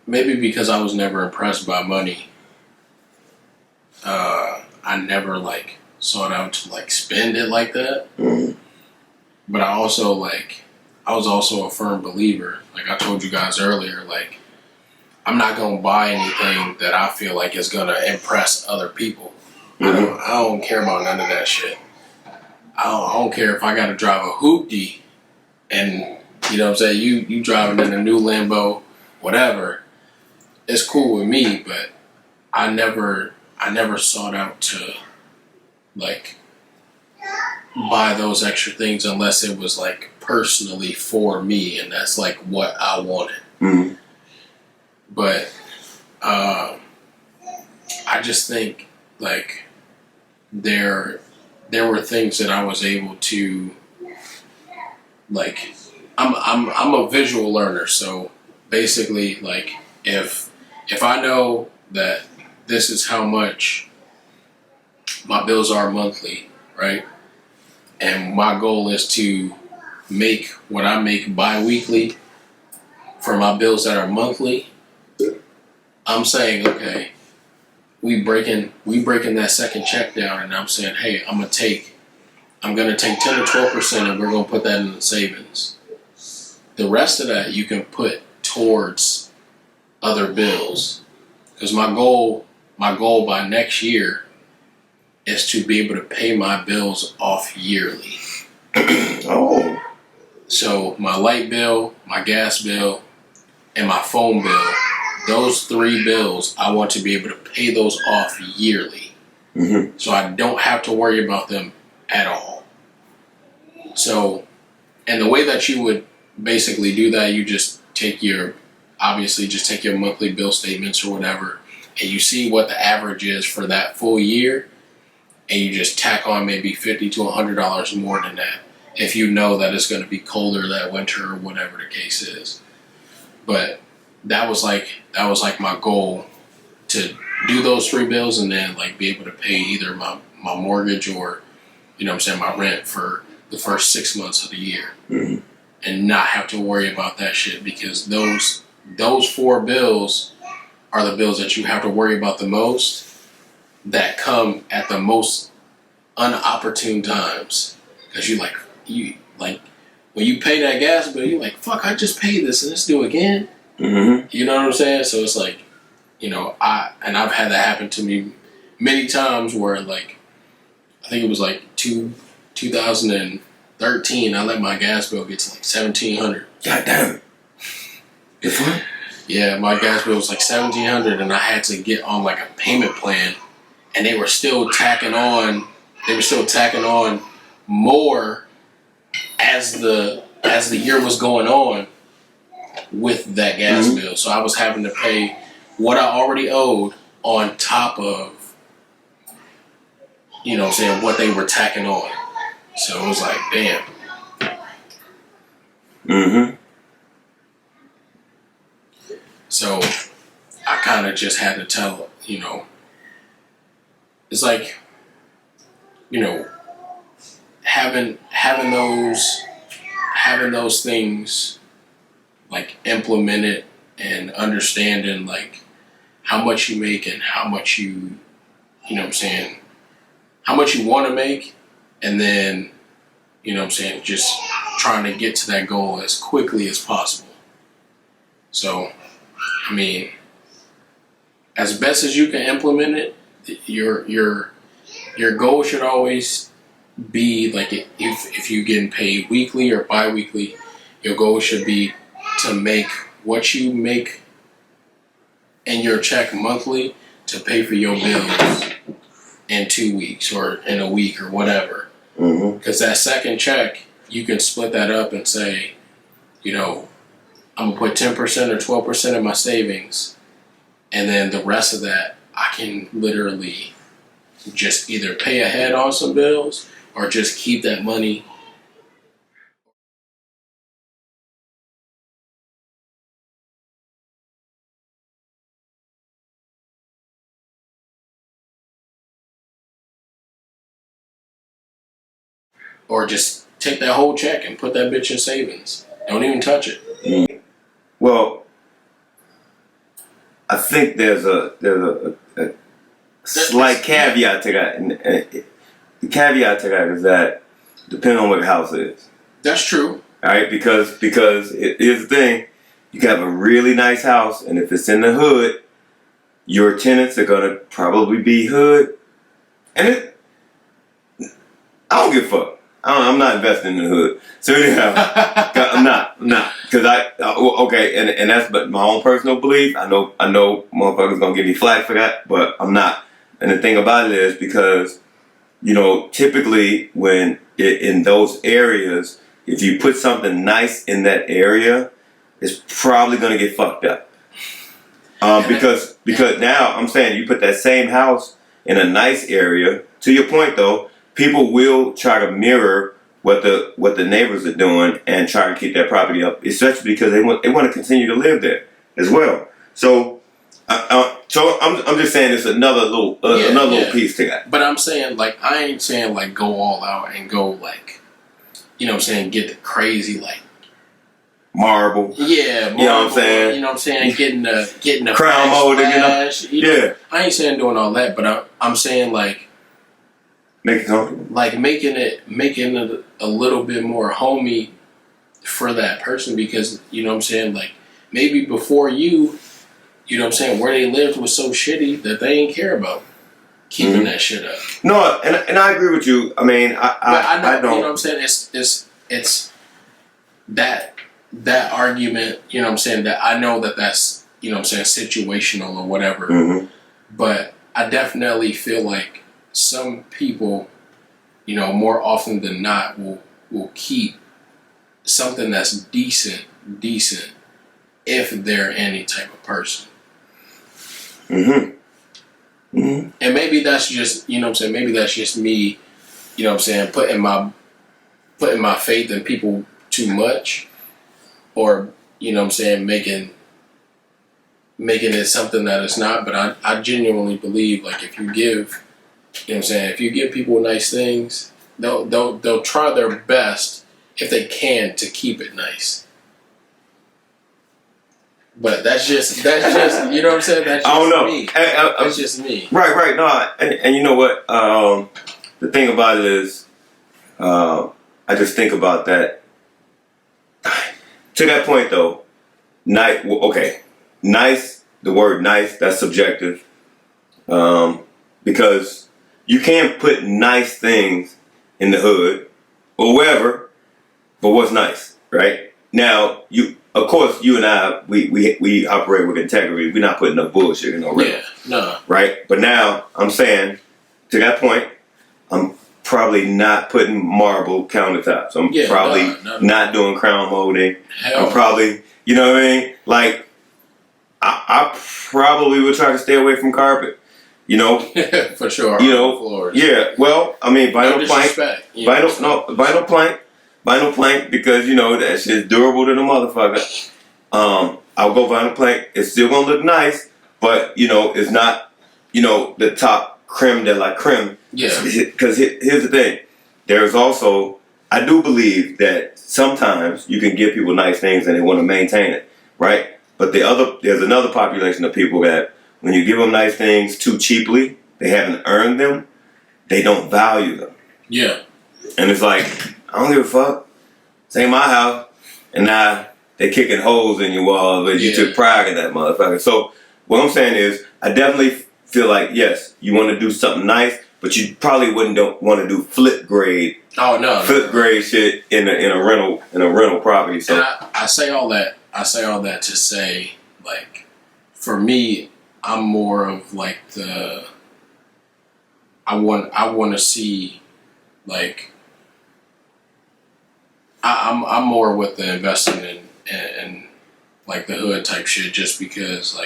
maybe because I was never impressed by money. I never like sought out to like spend it like that. Mm-hmm. But I was also a firm believer. Like I told you guys earlier, like I'm not gonna buy anything that I feel like is gonna impress other people. Mm-hmm. I don't care about none of that shit. I don't care if I gotta drive a hoopty and you know what I'm saying, you driving in a new Lambo, whatever. It's cool with me, but I never sought out to like buy those extra things unless it was like personally for me and that's like what I wanted. Mm-hmm. But I just think like there were things that I was able to like I'm a visual learner, so basically like if I know that this is how much my bills are monthly, right? And my goal is to make what I make bi-weekly for my bills that are monthly. I'm saying, okay, we breaking that second check down, and I'm saying, hey, I'm gonna take 10 to 12%, and we're gonna put that in the savings. The rest of that you can put towards other bills, because my goal by next year is to be able to pay my bills off yearly. Oh. So my light bill, my gas bill, and my phone bill, those 3 bills, I want to be able to pay those off yearly. Mm-hmm. So I don't have to worry about them at all. So, and the way that you would basically do that, you just take your monthly bill statements or whatever, and you see what the average is for that full year, and you just tack on maybe $50 to $100 more than that if you know that it's going to be colder that winter or whatever the case is. But that was like my goal, to do those 3 bills and then like be able to pay either my mortgage or, you know what I'm saying, my rent for the first 6 months of the year. Mm-hmm. And not have to worry about that shit, because those 4 bills are the bills that you have to worry about the most, that come at the most unopportune times. Because you when you pay that gas bill, you're like, fuck, I just paid this and let's do it again. Mm-hmm. You know what I'm saying? So it's like, you know, I've had that happen to me many times where like, I think it was like 2013, I let my gas bill get to like $1,700. God damn it. Good fun? Yeah, my gas bill was like $1,700, and I had to get on like a payment plan, and they were still tacking on more as the year was going on with that gas Mm-hmm. bill. So I was having to pay what I already owed on top of, you know what I'm saying, what they were tacking on. So it was like, damn. Mm-hmm. So I kind of just had to tell, you know, it's like, you know, having those things like implemented and understanding like how much you make and how much you know what I'm saying, how much you want to make, and then, you know what I'm saying, just trying to get to that goal as quickly as possible. So, I mean, as best as you can implement it, your goal should always be like, if you're getting paid weekly or bi-weekly, your goal should be to make what you make in your check monthly to pay for your bills in 2 weeks or in a week or whatever. Because that second check, you can split that up and say, you know, I'm gonna put 10% or 12% of my savings, and then the rest of that I can literally just either pay ahead on some bills or just keep that money. Or just take that whole check and put that bitch in savings. Don't even touch it. Well, I think there's a slight caveat to that, and the caveat to that is that depending on what the house is. That's true. All right, because here's the thing: you can have a really nice house, and if it's in the hood, your tenants are gonna probably be hood, and I don't give a fuck. I'm not investing in the hood. So anyhow, I'm not, because okay, and that's but my own personal belief. I know, motherfuckers gonna give me flack for that, but I'm not. And the thing about it is because, typically when in those areas, if you put something nice in that area, it's probably gonna get fucked up. Because now I'm saying you put that same house in a nice area. To your point though. People will try to mirror what the neighbors are doing and try to keep that property up, especially because they want to continue to live there as well. So, I'm just saying it's another little little piece to that. But I'm saying I ain't saying go all out and go get the crazy marble. Yeah, marble, you know what I'm saying. You know what I'm saying, getting the crown molding. Yeah, I ain't saying doing all that, but I'm saying make it comfortable. Making it a little bit more homey for that person because, you know what I'm saying, maybe before you know what I'm saying, where they lived was so shitty that they ain't care about keeping that shit up. No, and I agree with you. I mean, I don't. You know what I'm saying? It's that argument, you know what I'm saying, that I know that's, you know what I'm saying, situational or whatever. Mm-hmm. But I definitely feel like some people, more often than not, will keep something that's decent, if they're any type of person. Mm-hmm. Mm-hmm. And maybe that's just, you know what I'm saying, maybe that's just me, you know what I'm saying, putting my faith in people too much, or, you know what I'm saying, making it something that it's not. But I genuinely believe, if you give, you know what I'm saying, if you give people nice things, they'll try their best if they can to keep it nice. But that's just you know what I'm saying, that's just I don't know. Me. That's just me. Right. No, and you know what? The thing about it is, I just think about that. To that point though, nice. The word nice, that's subjective. Because you can't put nice things in the hood or wherever, but what's nice, right? Now, of course, you and I, we operate with integrity. We're not putting no bullshit in no river. Yeah, no. Right? But now, I'm saying, to that point, I'm probably not putting marble countertops. I'm probably not doing crown molding. I'm probably, you know what I mean? I probably would try to stay away from carpet. For sure. Floors. Yeah. Well, I mean, vinyl plank, because that shit's durable to the motherfucker. I'll go vinyl plank. It's still gonna look nice, but it's not, the top creme de la creme. Yeah. Because here's the thing. There's also, I do believe that sometimes you can give people nice things and they want to maintain it, right? But there's another population of people that when you give them nice things too cheaply, they haven't earned them, they don't value them. Yeah. And it's I don't give a fuck. This ain't my house. And now they kicking holes in your wall, but you took pride in that motherfucker. So what I'm saying is, I definitely feel yes, you want to do something nice, but you probably don't want to do flip grade. Oh no. Flip grade shit in a rental property. So and I say all that. I say all that to say, for me, I'm more of I want to see I'm more with the investing in the hood type shit, just because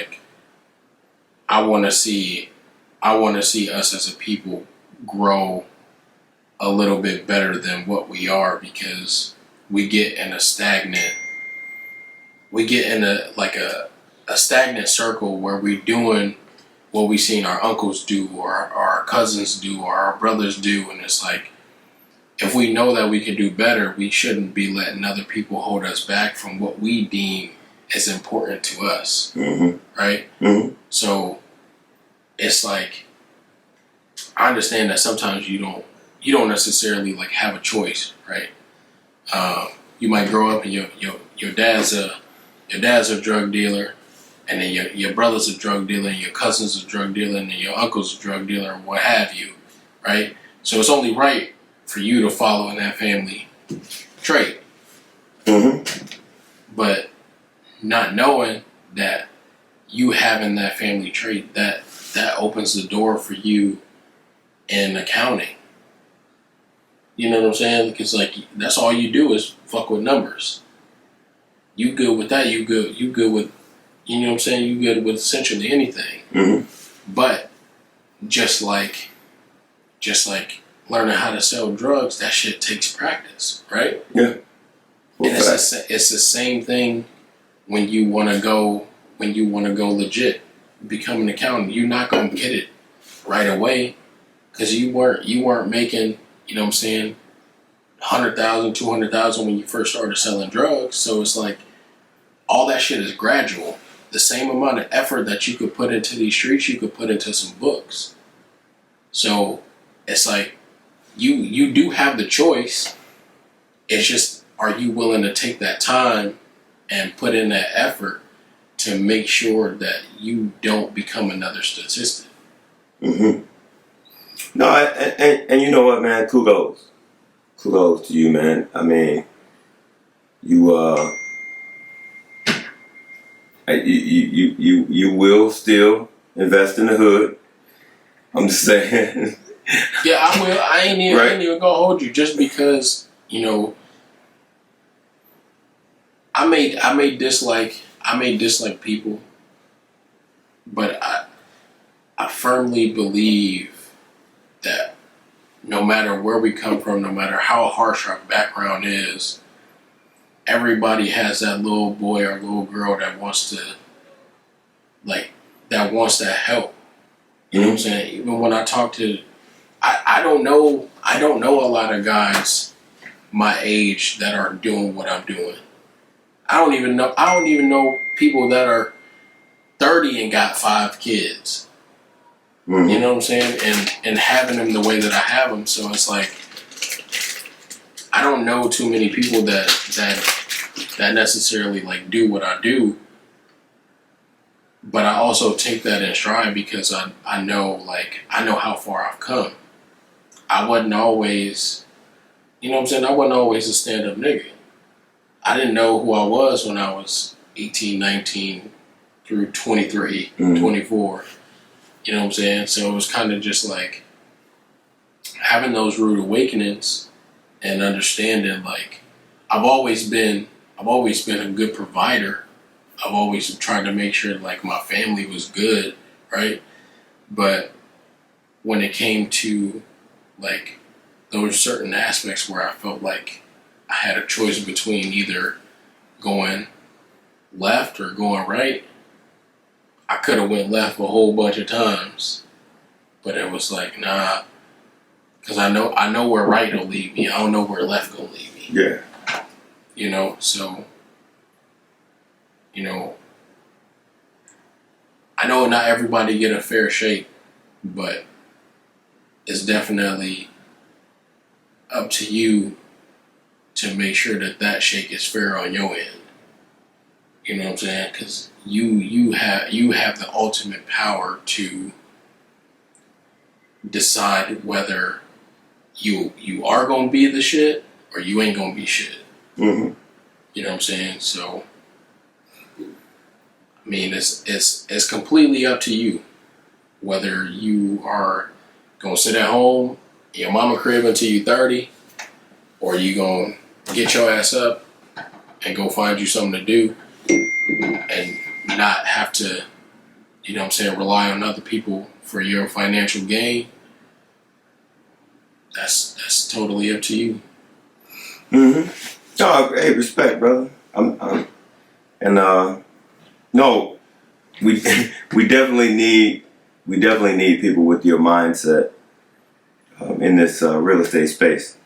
I want to see I want to see us as a people grow a little bit better than what we are, because we get in a stagnant stagnant circle where we're doing what we seen our uncles do, or our cousins do, or our brothers do, and it's like, if we know that we can do better, we shouldn't be letting other people hold us back from what we deem is important to us. Mm-hmm. Right? Mm-hmm. So it's like, I understand that sometimes you don't necessarily like have a choice, right? You might grow up and your dad's a drug dealer, and then your brother's a drug dealer, and your cousin's a drug dealer, and then your uncle's a drug dealer, or what have you, right? So it's only right for you to follow in that family trait. Mm-hmm. But not knowing that you having that family trait, that opens the door for you in accounting. You know what I'm saying? Because like, that's all you do is fuck with numbers. You good with that? You good with, you know what I'm saying? You good with essentially anything. Mm-hmm. But just like learning how to sell drugs, that shit takes practice, right? Yeah. Well, and it's the same thing when you want to go legit, become an accountant. You're not gonna get it right away, because you weren't making, you know what I'm saying, 100,000, 200,000 when you first started selling drugs. So it's like, all that shit is gradual. The same amount of effort that you could put into these streets, you could put into some books. So it's like, you do have the choice. It's just, are you willing to take that time and put in that effort to make sure that you don't become another statistic? Mm-hmm. No, and you know what, man? Kudos to you, man. I mean, you will still invest in the hood. I'm just saying. Yeah, I will. I ain't even gonna hold you, just because, you know, I may dislike people, but I firmly believe that no matter where we come from, no matter how harsh our background is, everybody has that little boy or little girl that wants to help. You know what I'm saying? Even when I talk to, I don't know a lot of guys my age that are doing what I'm doing. I don't even know people that are 30 and got 5 kids. Mm-hmm. You know what I'm saying? And having them the way that I have them. So it's like, I don't know too many people that necessarily like do what I do. But I also take that in stride, because I know how far I've come. I wasn't always, you know what I'm saying? I wasn't always a stand-up nigga. I didn't know who I was when I was 18, 19 through 23, 24. You know what I'm saying? So it was kind of just like having those rude awakenings and understanding, like, I've always been a good provider. I've always tried to make sure like my family was good, right? But when it came to like those certain aspects where I felt like I had a choice between either going left or going right, I could have went left a whole bunch of times, but it was like, nah, because I know where right will lead me. I don't know where left gonna lead me. Yeah. You know, so, you know, I know not everybody get a fair shake, but it's definitely up to you to make sure that shake is fair on your end. You know what I'm saying? Because you have the ultimate power to decide whether you are gonna be the shit or you ain't gonna be shit. Mm-hmm. You know what I'm saying? So, I mean, it's completely up to you whether you are gonna sit at home in your mama crib until you 30, or you gonna get your ass up and go find you something to do and not have to, you know what I'm saying, rely on other people for your financial gain, that's totally up to you. Mm-hmm. Oh, hey, respect, brother. No, we we definitely need people with your mindset in this real estate space.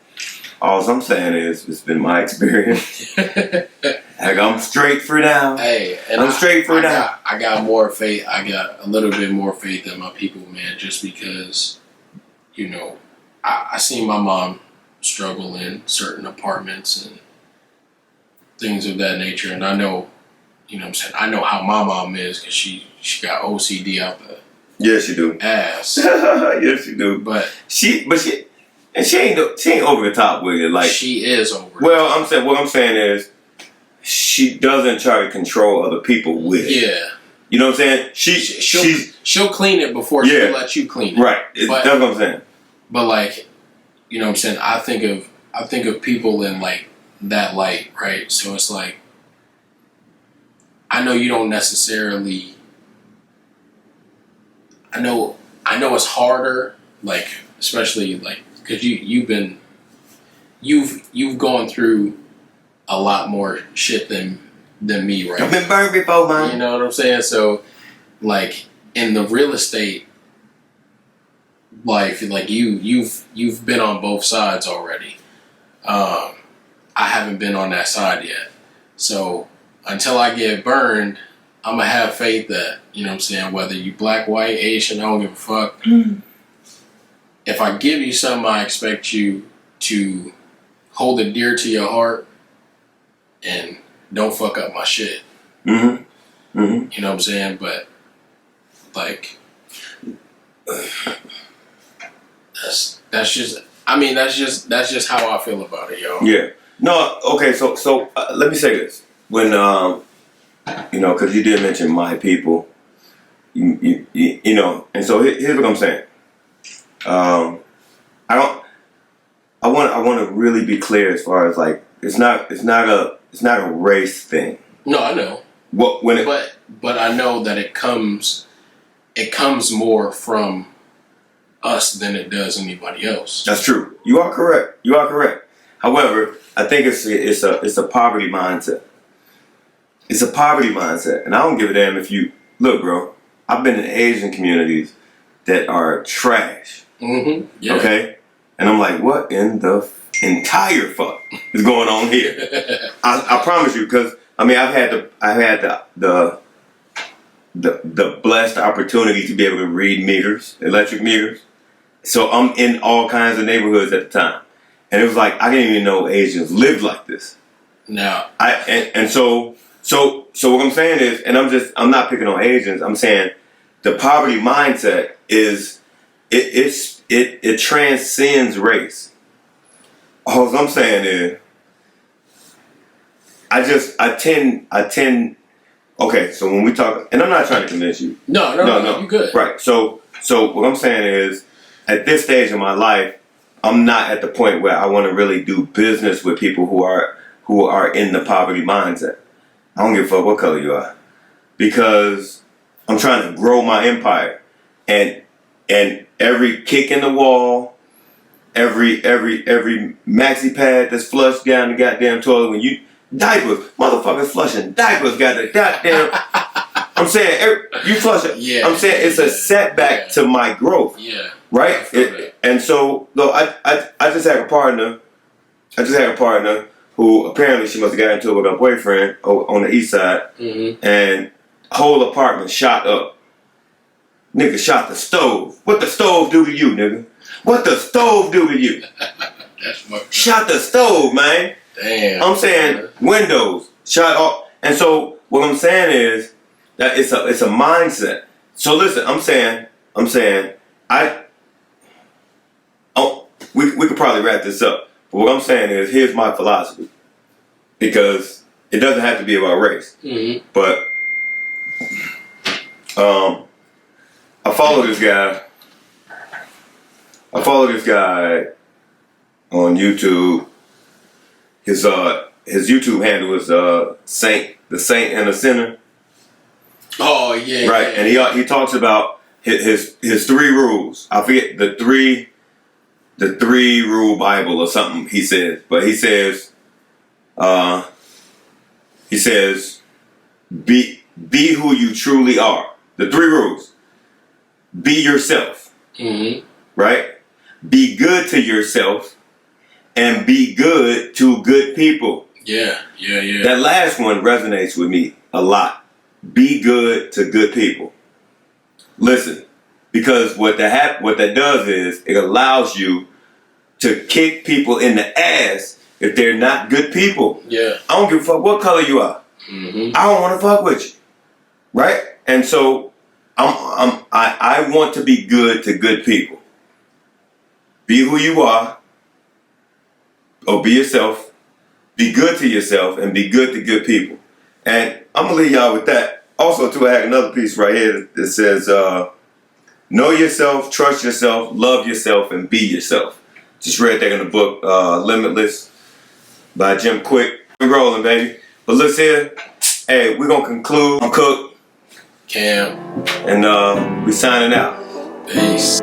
All I'm saying is, it's been my experience. Like, I'm straight for now. Hey, and I'm straight for now. I got more faith. I got a little bit more faith in my people, man. Just because, you know, I seen my mom struggle in certain apartments and things of that nature, and I know, you know what I'm saying, I know how my mom is because she got OCD out the Yes, you do. ass. Yes, you do. But she ain't over the top with it. Like, she is over. Well, what I'm saying is, she doesn't try to control other people with it. Yeah. You know what I'm saying? She'll clean it before she'll let you clean it. Right. That's what I'm saying. But like, you know what I'm saying, I think of people in like that light, right? So it's like, I know you don't necessarily, I know it's harder, like, especially like, because you've gone through a lot more shit than me, right? I've been burned before, man. You know what I'm saying? So, like, in the real estate life, like, you've been on both sides already. I haven't been on that side yet. So until I get burned, I'm gonna have faith that, you know what I'm saying, whether you black, white, Asian, I don't give a fuck. If I give you something, I expect you to hold it dear to your heart and don't fuck up my shit. Mm-hmm. Mm-hmm. You know what I'm saying? But like, that's just how I feel about it, yo. Yeah. No. Okay. So let me say this. When you know, because you did mention my people, you know, and so here's what I'm saying. I want to really be clear as far as, like, it's not a race thing. No, I know. But I know that it comes more from us than it does anybody else. That's true. You are correct. However, I think it's a poverty mindset. It's a poverty mindset, and I don't give a damn if you look, bro. I've been in Asian communities that are trash. Mm-hmm. Yeah. Okay, and I'm like, what in the entire fuck is going on here? I promise you, because I mean, I've had the blessed opportunity to be able to read meters, electric meters. So I'm in all kinds of neighborhoods at the time, and it was like, I didn't even know Asians lived like this. No. So what I'm saying is, and I'm not picking on Asians. I'm saying the poverty mindset is it transcends race. All I'm saying is, I tend. Okay, so when we talk, and I'm not trying to convince you. No, you good. Right. So what I'm saying is, at this stage in my life, I'm not at the point where I want to really do business with people who are in the poverty mindset. I don't give a fuck what color you are, because I'm trying to grow my empire, and every kick in the wall, every maxi pad that's flushed down the goddamn toilet, when you diapers, motherfuckers flushing diapers, got the goddamn. I'm saying you flush it. Yeah. I'm saying it's a setback to my growth. Yeah. Right. And so, though, I just had a partner. Who apparently she must have got into it with her boyfriend on the east side, and whole apartment shot up. Nigga shot the stove. What the stove do to you, nigga? What the stove do to you? Shot the stove, man. Damn. I'm saying windows shot off, and so what I'm saying is that it's a mindset. So listen, I'm saying we could probably wrap this up. But what I'm saying is, here's my philosophy, because it doesn't have to be about race. Mm-hmm. But I follow this guy. On YouTube. His YouTube handle is the Saint and the Sinner. Oh yeah. Right, Yeah. and he talks about his 3 rules. I forget the three rule Bible or something he says, but he says be who you truly are. The 3 rules: be yourself, right? Be good to yourself, and be good to good people. Yeah. That last one resonates with me a lot. Be good to good people. Listen, because what that does is it allows you to kick people in the ass if they're not good people. Yeah. I don't give a fuck what color you are. I don't want to fuck with you, right? And so I want to be good to good people. Be who you are, or be yourself. Be good to yourself and be good to good people. And I'm gonna leave y'all with that. Also, too, I have another piece right here that says, know yourself, trust yourself, love yourself, and be yourself. Just read that in the book, Limitless by Jim Quick. We're rolling, baby. But listen here. Hey, we're going to conclude. I'm Cook. Cam. And we signing out. Peace.